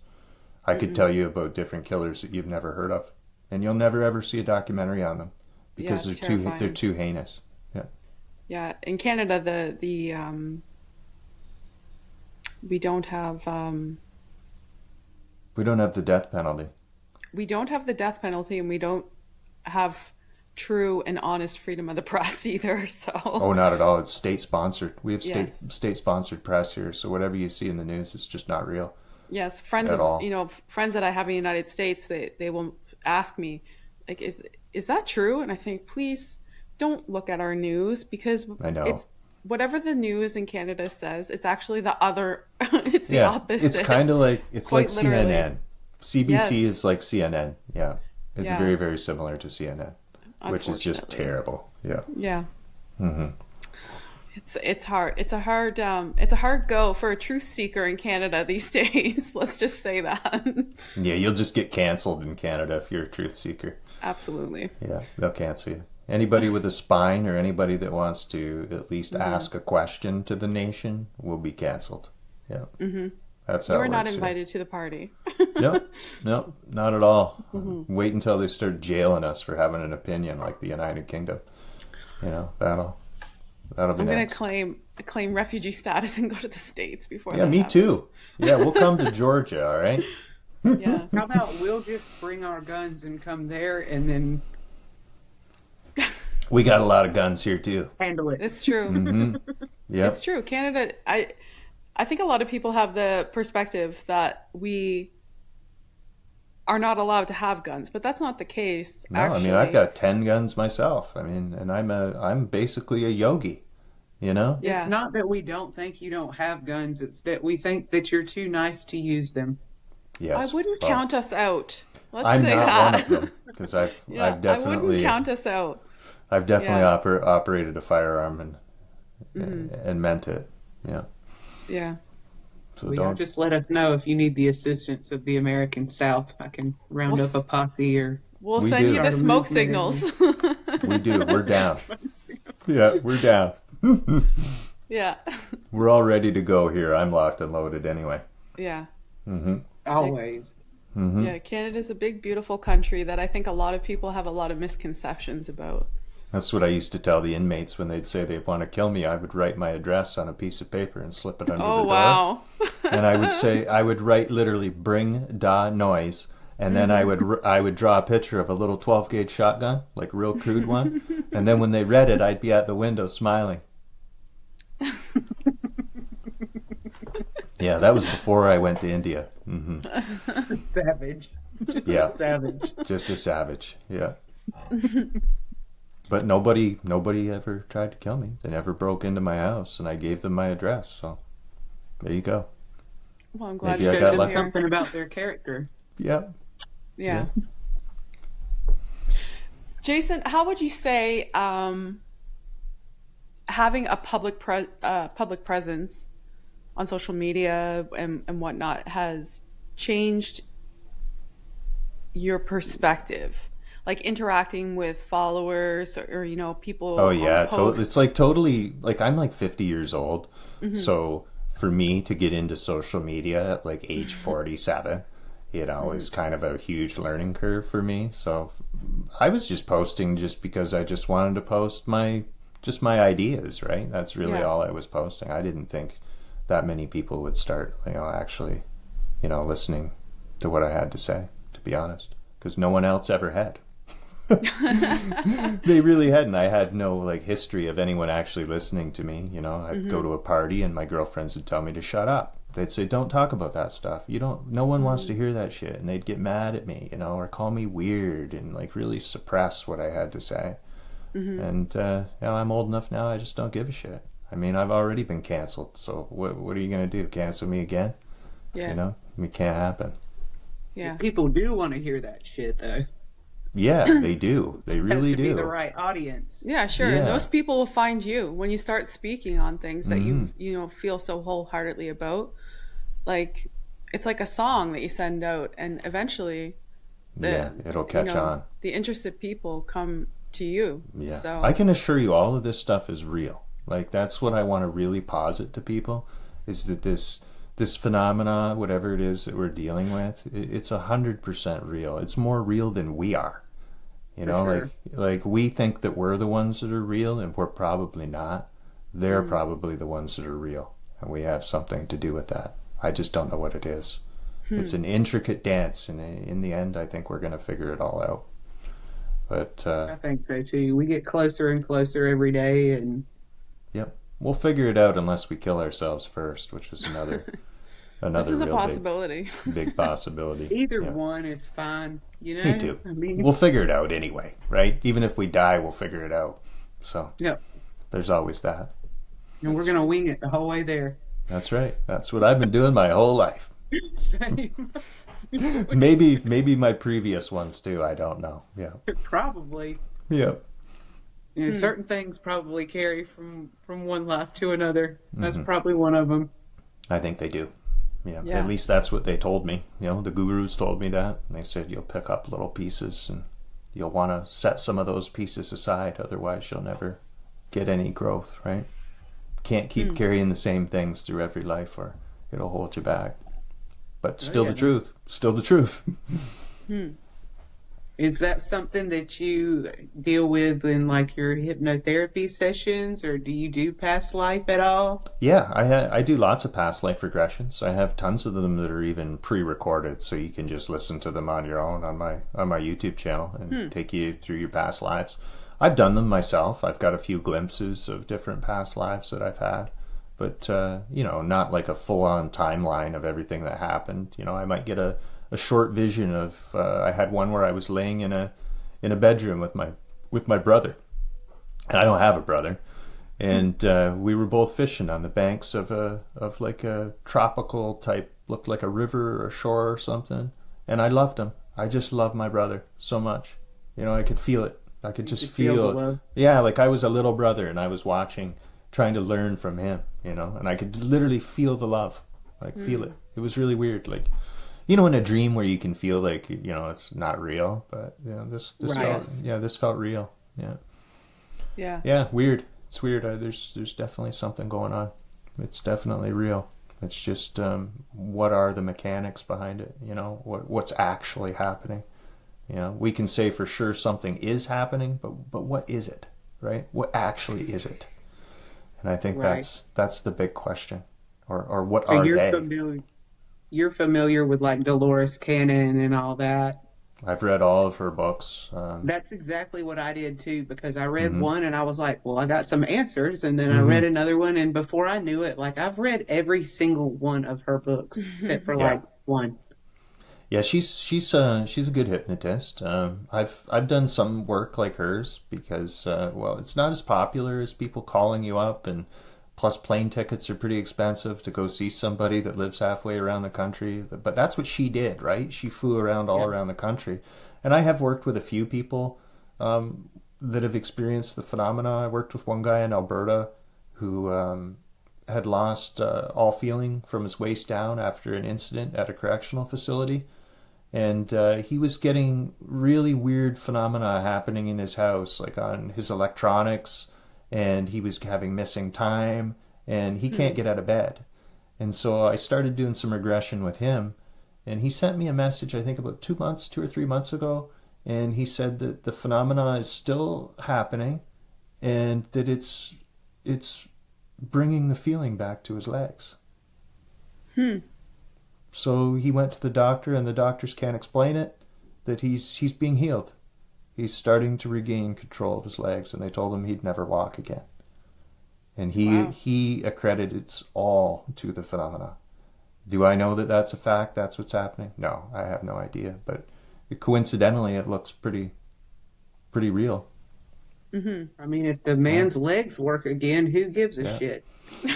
I could tell you about different killers that you've never heard of. And you'll never ever see a documentary on them because Yeah, it's they're terrifying. too heinous. Yeah. Yeah. In Canada, we don't have We don't have the death penalty. the death penalty, and we don't have true and honest freedom of the press either. So Oh, not at all. It's state sponsored. We have Yes. state sponsored press here, so whatever you see in the news, it's just not real. yes, friends At all. friends that I have in the United States, they will ask me, like, is that true? And I think, please don't look at our news, because I know. it's whatever the news in Canada says, it's actually the other. It's the opposite. It's kind of like Quite literally. CNN. CBC Yes. is like CNN. Yeah. It's Yeah. very, very similar to CNN, which is just Unfortunately. terrible. Yeah. Yeah. It's hard. It's a hard go for a truth seeker in Canada these days. Let's just say that. Yeah, you'll just get canceled in Canada if you're a truth seeker. Absolutely. Yeah, they'll cancel you. Anybody with a spine or anybody that wants to at least ask a question to the nation will be canceled. Yeah. That's how You it are not works here. invited to the party. No, not at all. Wait until they start jailing us for having an opinion like the United Kingdom. You know, that'll be I'm gonna next. claim refugee status and go to the States before Yeah, that me happens. too. Yeah, we'll come to Georgia, all right? Yeah. How about we'll just bring our guns and come there and then We got a lot of guns here too. handle it? It's true. Yep. It's true. Canada, I think a lot of people have the perspective that we are not allowed to have guns, but that's not the case. No, actually. I mean I've got 10 guns myself. I mean, and I'm basically a yogi, you know? Yeah. It's not that we don't think you don't have guns, it's that we think that you're too nice to use them. Yes. I wouldn't Well, count us out. Let's I'm say not that. one of them because I've Yeah, I definitely wouldn't count us out. I've definitely Yeah. operated a firearm and meant it. Yeah. Yeah. So Well, y'all don't. just let us know if you need the assistance of the American South. I can round Well, up a posse or We'll We send do. you the Start a smoke movement. signals. We do. We're down. Yeah, we're down. Yeah. We're all ready to go here. I'm locked and loaded anyway. Yeah. always. Yeah. Canada's a big, beautiful country that I think a lot of people have a lot of misconceptions about. That's what I used to tell the inmates when they'd say they want to kill me. I would write my address on a piece of paper and slip it under the Oh, door. wow. And I would write literally "bring da noise," and then I would draw a picture of a little 12-gauge shotgun, like a real crude one. And then when they read it, I'd be at the window smiling. Yeah, that was before I went to India. Savage. Just Yeah. a savage. Just a savage. Yeah. But nobody ever tried to kill me. They never broke into my house, and I gave them my address. So there you go. Well, I'm glad Maybe you I Show got them lucky. something about their character. Yeah. Yeah. Jason, how would you say having a public presence on social media and whatnot has changed your perspective? Like interacting with followers or people. Oh on yeah, posts? It's like totally like I'm like 50 years old. So for me to get into social media at like age 47, is kind of a huge learning curve for me. So I was just posting just because I just wanted to post my ideas, right? That's really Yeah. all I was posting. I didn't think that many people would start, actually, listening to what I had to say, to be honest, because no one else ever had. They really hadn't. I had no like history of anyone actually listening to me. I'd go to a party and my girlfriends would tell me to shut up. They'd say, "Don't talk about that stuff. No one wants to hear that shit." And they'd get mad at me, or call me weird and like really suppress what I had to say. And I'm old enough now. I just don't give a shit. I mean, I've already been canceled. So what are you gonna do? Cancel me again? Yeah. It can't happen. Yeah. People do want to hear that shit, though. Yeah, they do. They really do. Be the right audience. Yeah, sure. Yeah. And those people will find you when you start speaking on things that you feel so wholeheartedly about. Like, it's like a song that you send out, and eventually, it'll catch on. The interested people come to you. Yeah, so I can assure you, all of this stuff is real. Like, that's what I want to really posit to people, is that this phenomena, whatever it is that we're dealing with, it's 100% real. It's more real than we are. Sure. Like we think that we're the ones that are real, and we're probably not. They're probably the ones that are real, and we have something to do with that. I just don't know what it is. It's an intricate dance, and in the end, I think we're going to figure it all out. But I think so too. We get closer and closer every day, and yep, we'll figure it out unless we kill ourselves first, which is another this is a possibility. Big possibility. Either one is fine. Me too. I mean, we'll figure it out anyway, right? Even if we die, we'll figure it out. So yep. There's always that. And we're gonna wing it the whole way there. That's right. That's what I've been doing my whole life. Same. maybe my previous ones too. I don't know. Yeah. Probably. Yeah. Certain things probably carry from one life to another. That's probably one of them. I think they do. Yeah. At least that's what they told me. The gurus told me that. They said you'll pick up little pieces and you'll want to set some of those pieces aside. Otherwise, you'll never get any growth, right? Can't keep carrying the same things through every life or it'll hold you back. But still the truth. Still the truth. Is that something that you deal with in like your hypnotherapy sessions, or do you do past life at all? Yeah, I do lots of past life regressions. I have tons of them that are even pre-recorded, so you can just listen to them on your own on my YouTube channel and take you through your past lives. I've done them myself. I've got a few glimpses of different past lives that I've had, but not like a full-on timeline of everything that happened. I might get a short vision of I had one where I was laying in a bedroom with my brother, and I don't have a brother, and we were both fishing on the banks of like a tropical type, looked like a river or a shore or something, and I loved him. I just loved my brother so much. I could feel it. I could just feel the love. Yeah, like I was a little brother and I was watching, trying to learn from him, and I could literally feel the love, like feel it. It was really weird, like. In a dream where you can feel like, it's not real, but this felt real. Yeah. Yeah. Yeah. Weird. It's weird. There's definitely something going on. It's definitely real. It's just, what are the mechanics behind it? What's actually happening? We can say for sure something is happening, but what is it? Right? What actually is it? And I think that's the big question. Or what are they? You're familiar with like Dolores Cannon and all that. I've read all of her books. That's exactly what I did too, because I read one and I was like, well, I got some answers. And then I read another one. And before I knew it, like I've read every single one of her books except for like one. Yeah, she's a good hypnotist. I've done some work like hers because, it's not as popular as people calling you up, and plus plane tickets are pretty expensive to go see somebody that lives halfway around the country. But that's what she did, right? She flew around all around the country. And I have worked with a few people that have experienced the phenomena. I worked with one guy in Alberta who had lost all feeling from his waist down after an incident at a correctional facility. And he was getting really weird phenomena happening in his house, like on his electronics, and he was having missing time, and he can't get out of bed. And so I started doing some regression with him, and he sent me a message, I think about 2 or 3 months ago, and he said that the phenomena is still happening, and that it's bringing the feeling back to his legs. So he went to the doctor, and the doctors can't explain it, that he's being healed. He's starting to regain control of his legs, and they told him he'd never walk again. And he accredits all to the phenomena. Do I know that that's a fact? That's what's happening? No, I have no idea. But coincidentally, it looks pretty real. I mean, if the man's legs work again, who gives a shit?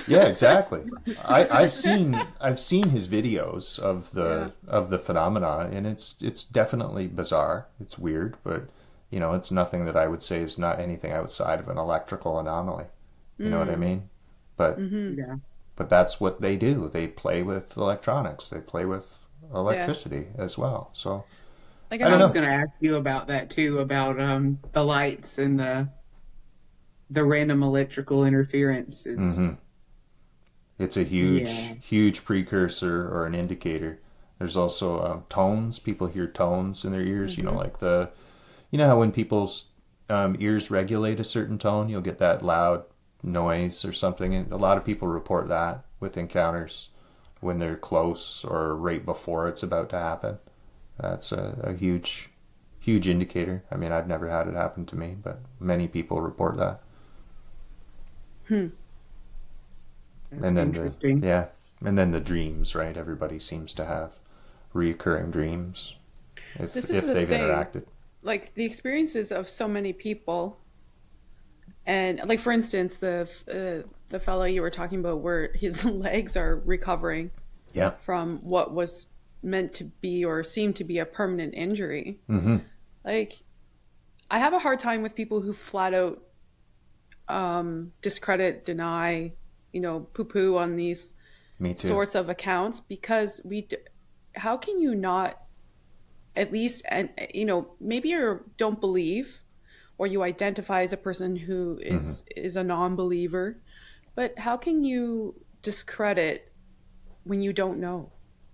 Yeah, exactly. I've seen his videos of the phenomena, and it's definitely bizarre. It's weird, but it's nothing that I would say is not anything outside of an electrical anomaly. You know what I mean? But but that's what they do. They play with electronics. They play with electricity as well. So like I was going to ask you about that too, about the lights and the random electrical interferences. It's a huge precursor or an indicator. There's also tones. People hear tones in their ears. Like how when people's ears regulate a certain tone, you'll get that loud noise or something. And a lot of people report that with encounters when they're close or right before it's about to happen. That's a huge indicator. I mean, I've never had it happen to me, but many people report that. That's interesting. And then the dreams, right? Everybody seems to have reoccurring dreams if they've interacted. Like the experiences of so many people, and like for instance, the fellow you were talking about, where his legs are recovering from what was meant to be or seemed to be a permanent injury. Like, I have a hard time with people who flat out discredit, deny, poo-poo on these sorts of accounts, because how can you not at least, and maybe you don't believe, or you identify as a person who is a non-believer, but how can you discredit when you don't know?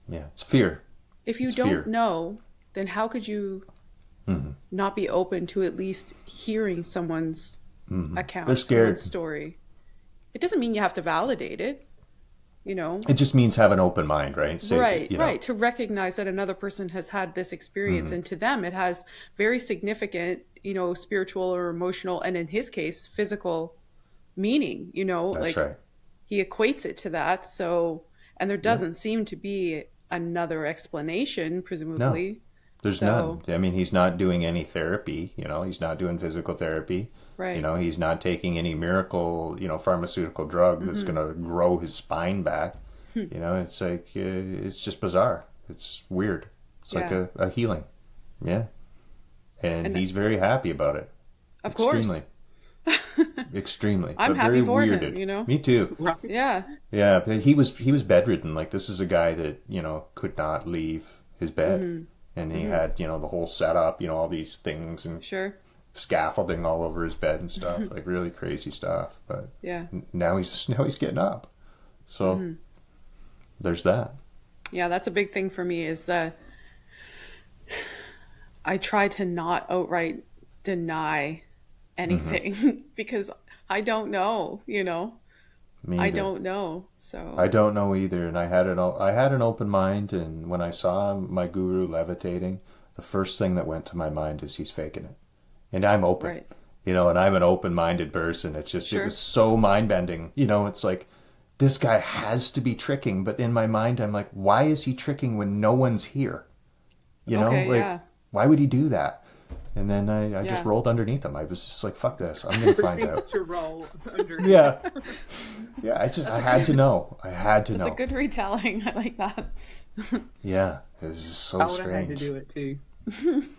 Yeah, it's fear. If you don't know, then how could you not be open to at least hearing someone's account, someone's story? It doesn't mean you have to validate it, It just means have an open mind, right? Right. To recognize that another person has had this experience, and to them it has very significant, spiritual or emotional, and in his case, physical meaning. That's right. He equates it to that. So, and there doesn't seem to be another explanation, presumably. No, there's none. I mean, he's not doing any therapy. He's not doing physical therapy. Right. He's not taking any miracle, pharmaceutical drug that's going to grow his spine back. It's like, it's just bizarre. It's weird. It's like a healing. Yeah. And he's very happy about it. Of course. Extremely. I'm but happy very for weirded. him, Me too. Yeah. Yeah, but he was bedridden. Like, this is a guy that, could not leave his bed. And he had, the whole setup, all these things and scaffolding all over his bed and stuff, like really crazy stuff. But now he's getting up. So there's that. Yeah, that's a big thing for me, is that I try to not outright deny anything because I don't know, I don't know. So I don't know either. And I had an open mind, and when I saw my guru levitating, the first thing that went to my mind is he's faking it. And I'm open, and I'm an open-minded person. It's just, it was so mind-bending. It's like, this guy has to be tricking. But in my mind, I'm like, why is he tricking when no one's here? Why would he do that? And then I just rolled underneath him. I was just like, fuck this. I'm going to find out. To roll underneath. Yeah. I had to know. That's a good retelling. I like that. Yeah. It was just so strange. I would have had to do it too.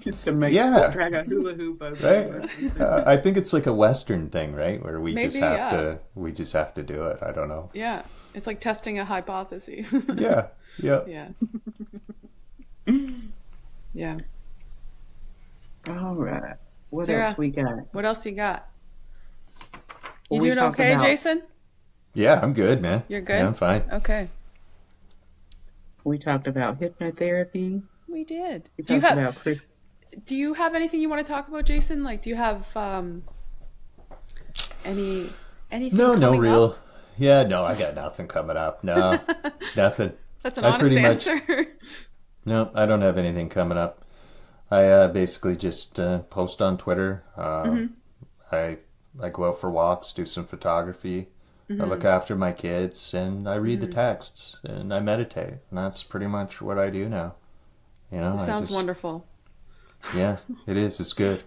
Just to make drag a hula hoop over right? I think it's like a Western thing, right? Where we just have to do it. I don't know. Yeah. It's like testing a hypothesis. Yeah. Yeah. All right. What Sarah, else we got? What else you got? You doing okay, Jason? Yeah, I'm good, man. You're good? Yeah, I'm fine. Okay. We talked about hypnotherapy. We did. Do you have anything you want to talk about, Jason? Like, do you have anything coming up? Yeah, no, I got nothing coming up. No, nothing. That's an honest answer. No, I don't have anything coming up. I basically just post on Twitter. Mm-hmm. I go out for walks, do some photography. I look Mm-hmm. after my kids, and I read the Mm-hmm. texts, and I meditate. And that's pretty much what I do now. You know, It I sounds just, wonderful. yeah, it is. It's good.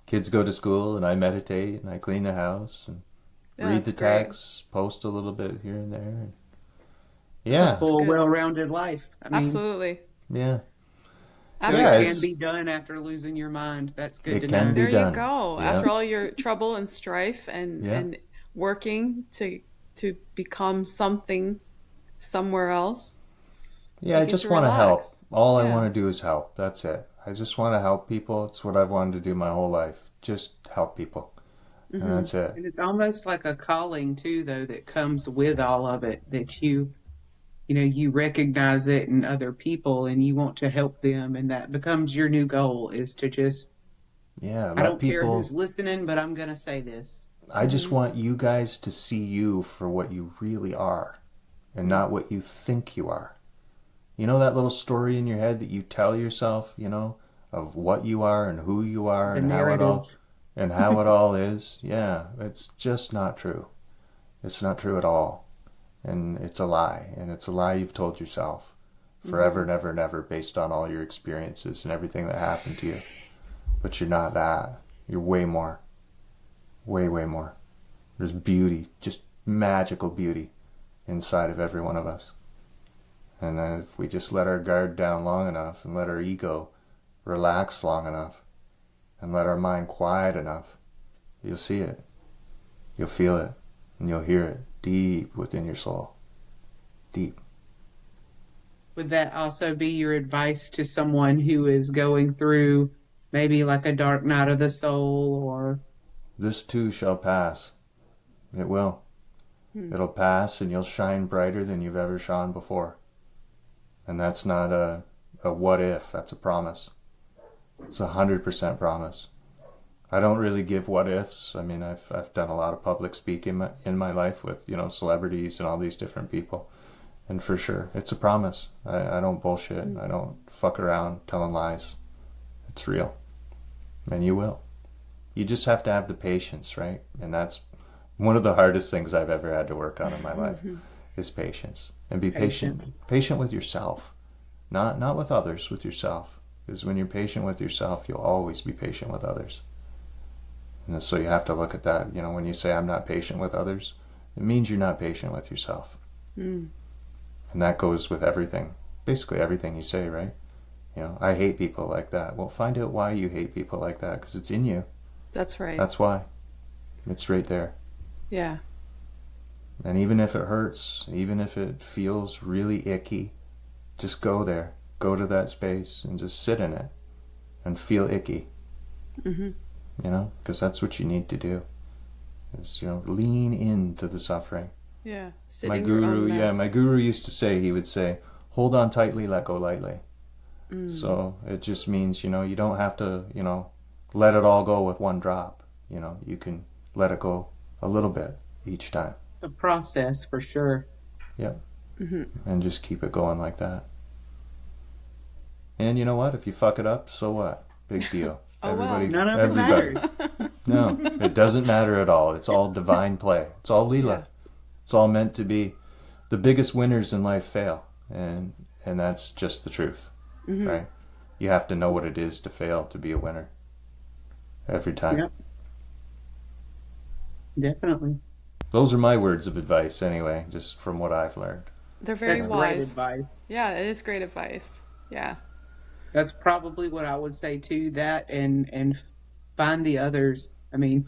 Kids go to school, and I meditate, and I clean the house, and Yeah, read the that's great. texts, post a little bit here and there. It's a Yeah, That's full, good. well-rounded life. I mean, Absolutely. yeah. so After it Yeah, can it's, be done after losing your mind. That's good it to can know. be there you done. go. Yeah, After all your trouble and strife and yeah. working to become something somewhere else, Yeah, you I get just to want to help. relax. All I Yeah. want to do is help. That's it. I just want to help people. It's what I've wanted to do my whole life. Just help people. And Mm-hmm. that's it. And it's almost like a calling too, though, that comes with all of it, that you recognize it in other people and you want to help them. And that becomes your new goal, is to just, Yeah, I let don't care who's people. listening, but I'm going to say this. I just Mm-hmm. want you guys to see you for what you really are and not what you think you are. You know that little story in your head that you tell yourself, of what you are and who you are The and how it all narrative. is? Yeah, it's just not true. It's not true at all. And it's a lie. And it's a lie you've told yourself forever Mm-hmm. and ever and ever based on all your experiences and everything that happened to you. But you're not that. You're way more. Way, way more. There's beauty, just magical beauty inside of every one of us. And then if we just let our guard down long enough and let our ego relax long enough and let our mind quiet enough, you'll see it. You'll feel it. And you'll hear it deep within your soul. Deep. Would that also be your advice to someone who is going through maybe like a dark night of the soul, or This too shall pass. It will. Hmm. It'll pass and you'll shine brighter than you've ever shone before. And that's not a what if, that's a promise. It's 100% promise. I don't really give what ifs. I mean, I've done a lot of public speaking in my life with, celebrities and all these different people. And for sure, it's a promise. I don't bullshit. I don't fuck around telling lies. It's real. And you will. You just have to have the patience, right? And that's one of the hardest things I've ever had to work on in my life is patience. And be patience. patient with yourself. Not with others, with yourself. Because when you're patient with yourself, you'll always be patient with others. And so you have to look at that. When you say I'm not patient with others, it means you're not patient with yourself. Mm. And that goes with everything. Basically everything you say, right? I hate people like that. Well, find out why you hate people like that, because it's in you. That's right. That's why. It's right there. Yeah. And even if it hurts, even if it feels really icky, just go there. Go to that space and just sit in it and feel icky. Mm-hmm. Because that's what you need to do. Is, lean into the suffering. Yeah. My Sitting your own mess. my guru used to say, he would say, hold on tightly, let go lightly. Mm. So it just means, you don't have to, let it all go with one drop. You can let it go a little bit each time. A process for sure. Yep. Mm-hmm. And just keep it going like that. And you know what? If you fuck it up, so what? Big deal. Oh, well. None of it matters. No, it doesn't matter at all. It's all divine play. It's all Leela. Yeah. It's all meant to be. The biggest winners in life fail. And that's just the truth. Mm-hmm. Right? You have to know what it is to fail to be a winner. Every time. Yep. Definitely. Those are my words of advice anyway, just from what I've learned. They're very That's great wise. advice. Yeah, it is great advice. Yeah. That's probably what I would say too. That and find the others. I mean,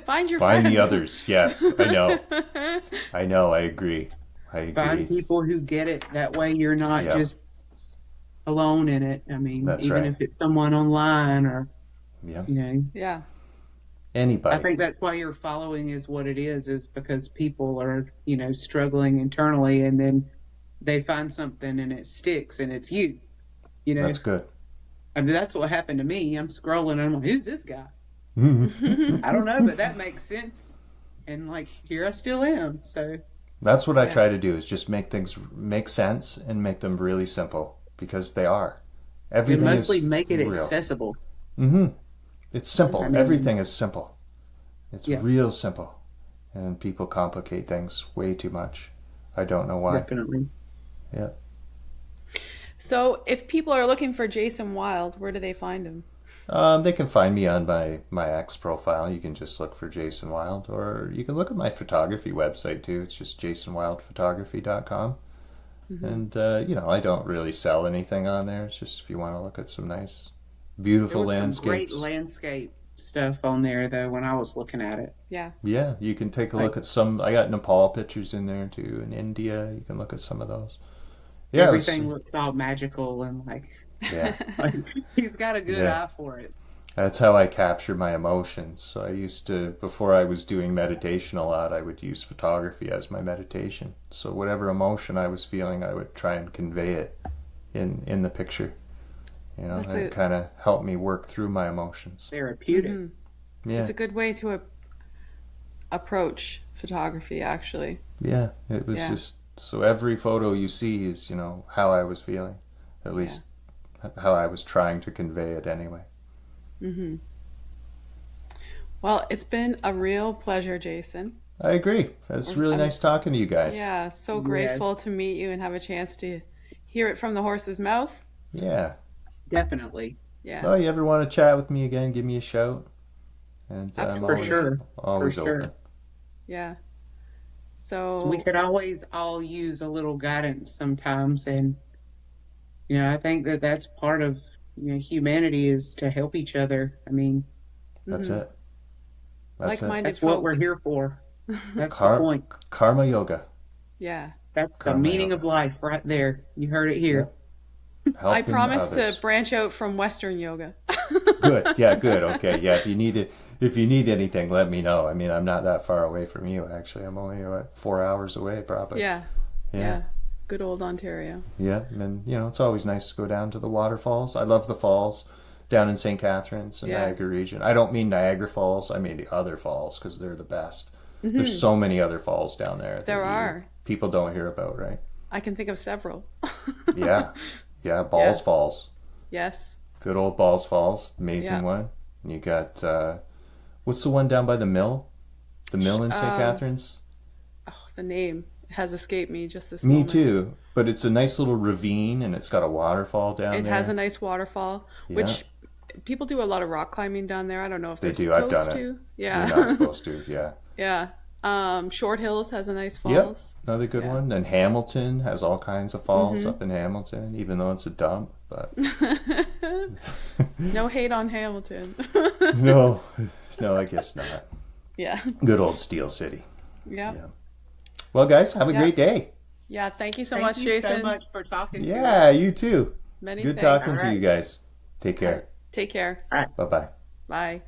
Find your Find friends. the others. Yes, I know. I know. I agree. find people who get it. That way, you're not Yeah. just alone in it. I mean, That's even right. if it's someone online or Yeah. Yeah. Anybody. I think that's why your following is what it is because people are, struggling internally, and then they find something and it sticks, and it's you. That's good. I mean, that's what happened to me. I'm scrolling and I'm like, who's this guy? Mhm. I don't know, but that makes sense. And here I still am. So That's what I Yeah. try to do, is just make things make sense and make them really simple, because they are. Everything and mostly is make it real. accessible. Mm-hmm. It's simple. I mean, Everything is simple. It's yeah, real simple. And people complicate things way too much. I don't know why. definitely. Yeah. So, if people are looking for Jason Wilde, where do they find him? They can find me on my X profile. You can just look for Jason Wilde, or you can look at my photography website too. It's just jasonwildephotography.com. And, I don't really sell anything on there. It's just if you want to look at some nice, There beautiful was some great landscapes. landscape stuff on there, though, when I was looking at it. Yeah. Yeah, you can take a Like look at some. I got Nepal pictures in there too, in India. You can look at some of those. Yeah, everything looks all magical and yeah, like you've got a good yeah. eye for it. That's how I capture my emotions. So I used to, before I was doing meditation a lot, I would use photography as my meditation. So whatever emotion I was feeling, I would try and convey it in the picture. That's It kind of helped me work through my emotions. Therapeutic. Yeah, It's a good way to approach photography, actually. yeah. It was Yeah. just so every photo you see is, how I was feeling, at least how I was trying to convey it anyway. Well, it's been a real pleasure, Jason. I agree. It's really nice talking to you guys. Yeah, so Yes, grateful to meet you and have a chance to hear it from the horse's mouth. Yeah. definitely. Yeah. Well, you ever want to chat with me again, give me a shout. And I'm Absolutely. For sure. always For sure. open. Yeah. So we So, could always all use a little guidance sometimes, and I think that that's part of humanity is to help each other. I mean, That's it. That's it. like-minded that's what folk. we're here for. That's the point. Karma yoga. Yeah. That's the Karma meaning yoga. of life right there. You heard it here. I Helping promise others. to branch out from Western yoga. Good. Yeah, good. Okay. Yeah, if you need anything, let me know. I mean, I'm not that far away from you, actually. I'm only 4 hours away, probably. Yeah. Yeah. Yeah. Good old Ontario. Yeah. And, it's always nice to go down to the waterfalls. I love the falls down in St. Catharines, the Yeah. Niagara region. I don't mean Niagara Falls. I mean the other falls because they're the best. There's so many other falls down there. that There are. People don't hear about, right? I can think of several. Yeah. Yeah. Balls Yeah. Falls. Yes. Good old Balls Falls. Amazing Yeah. one. And you got, what's the one down by the mill? The mill in St. Catharines? Oh, the name has escaped me just this Me moment. too. But it's a nice little ravine and it's got a waterfall down It there. has a nice waterfall, Yeah. which people do a lot of rock climbing down there. I don't know if They they're do. I've supposed done it. to. You're Yeah. not supposed to, yeah. Yeah. Short Hills has a nice Yep, falls. another good Yeah. one. And Hamilton has all kinds of falls up in Hamilton, even though it's a dump. But No hate on Hamilton. no, I guess not. Yeah. Good old Steel City. Yeah. Yeah. Well, guys, have a Yeah. great day. Yeah. Thank you so Thank much, you Jason. so much for talking to Yeah, us. you too. Many Good thanks. talking to All you right. guys. Take care. Take care. Bye-bye. Bye.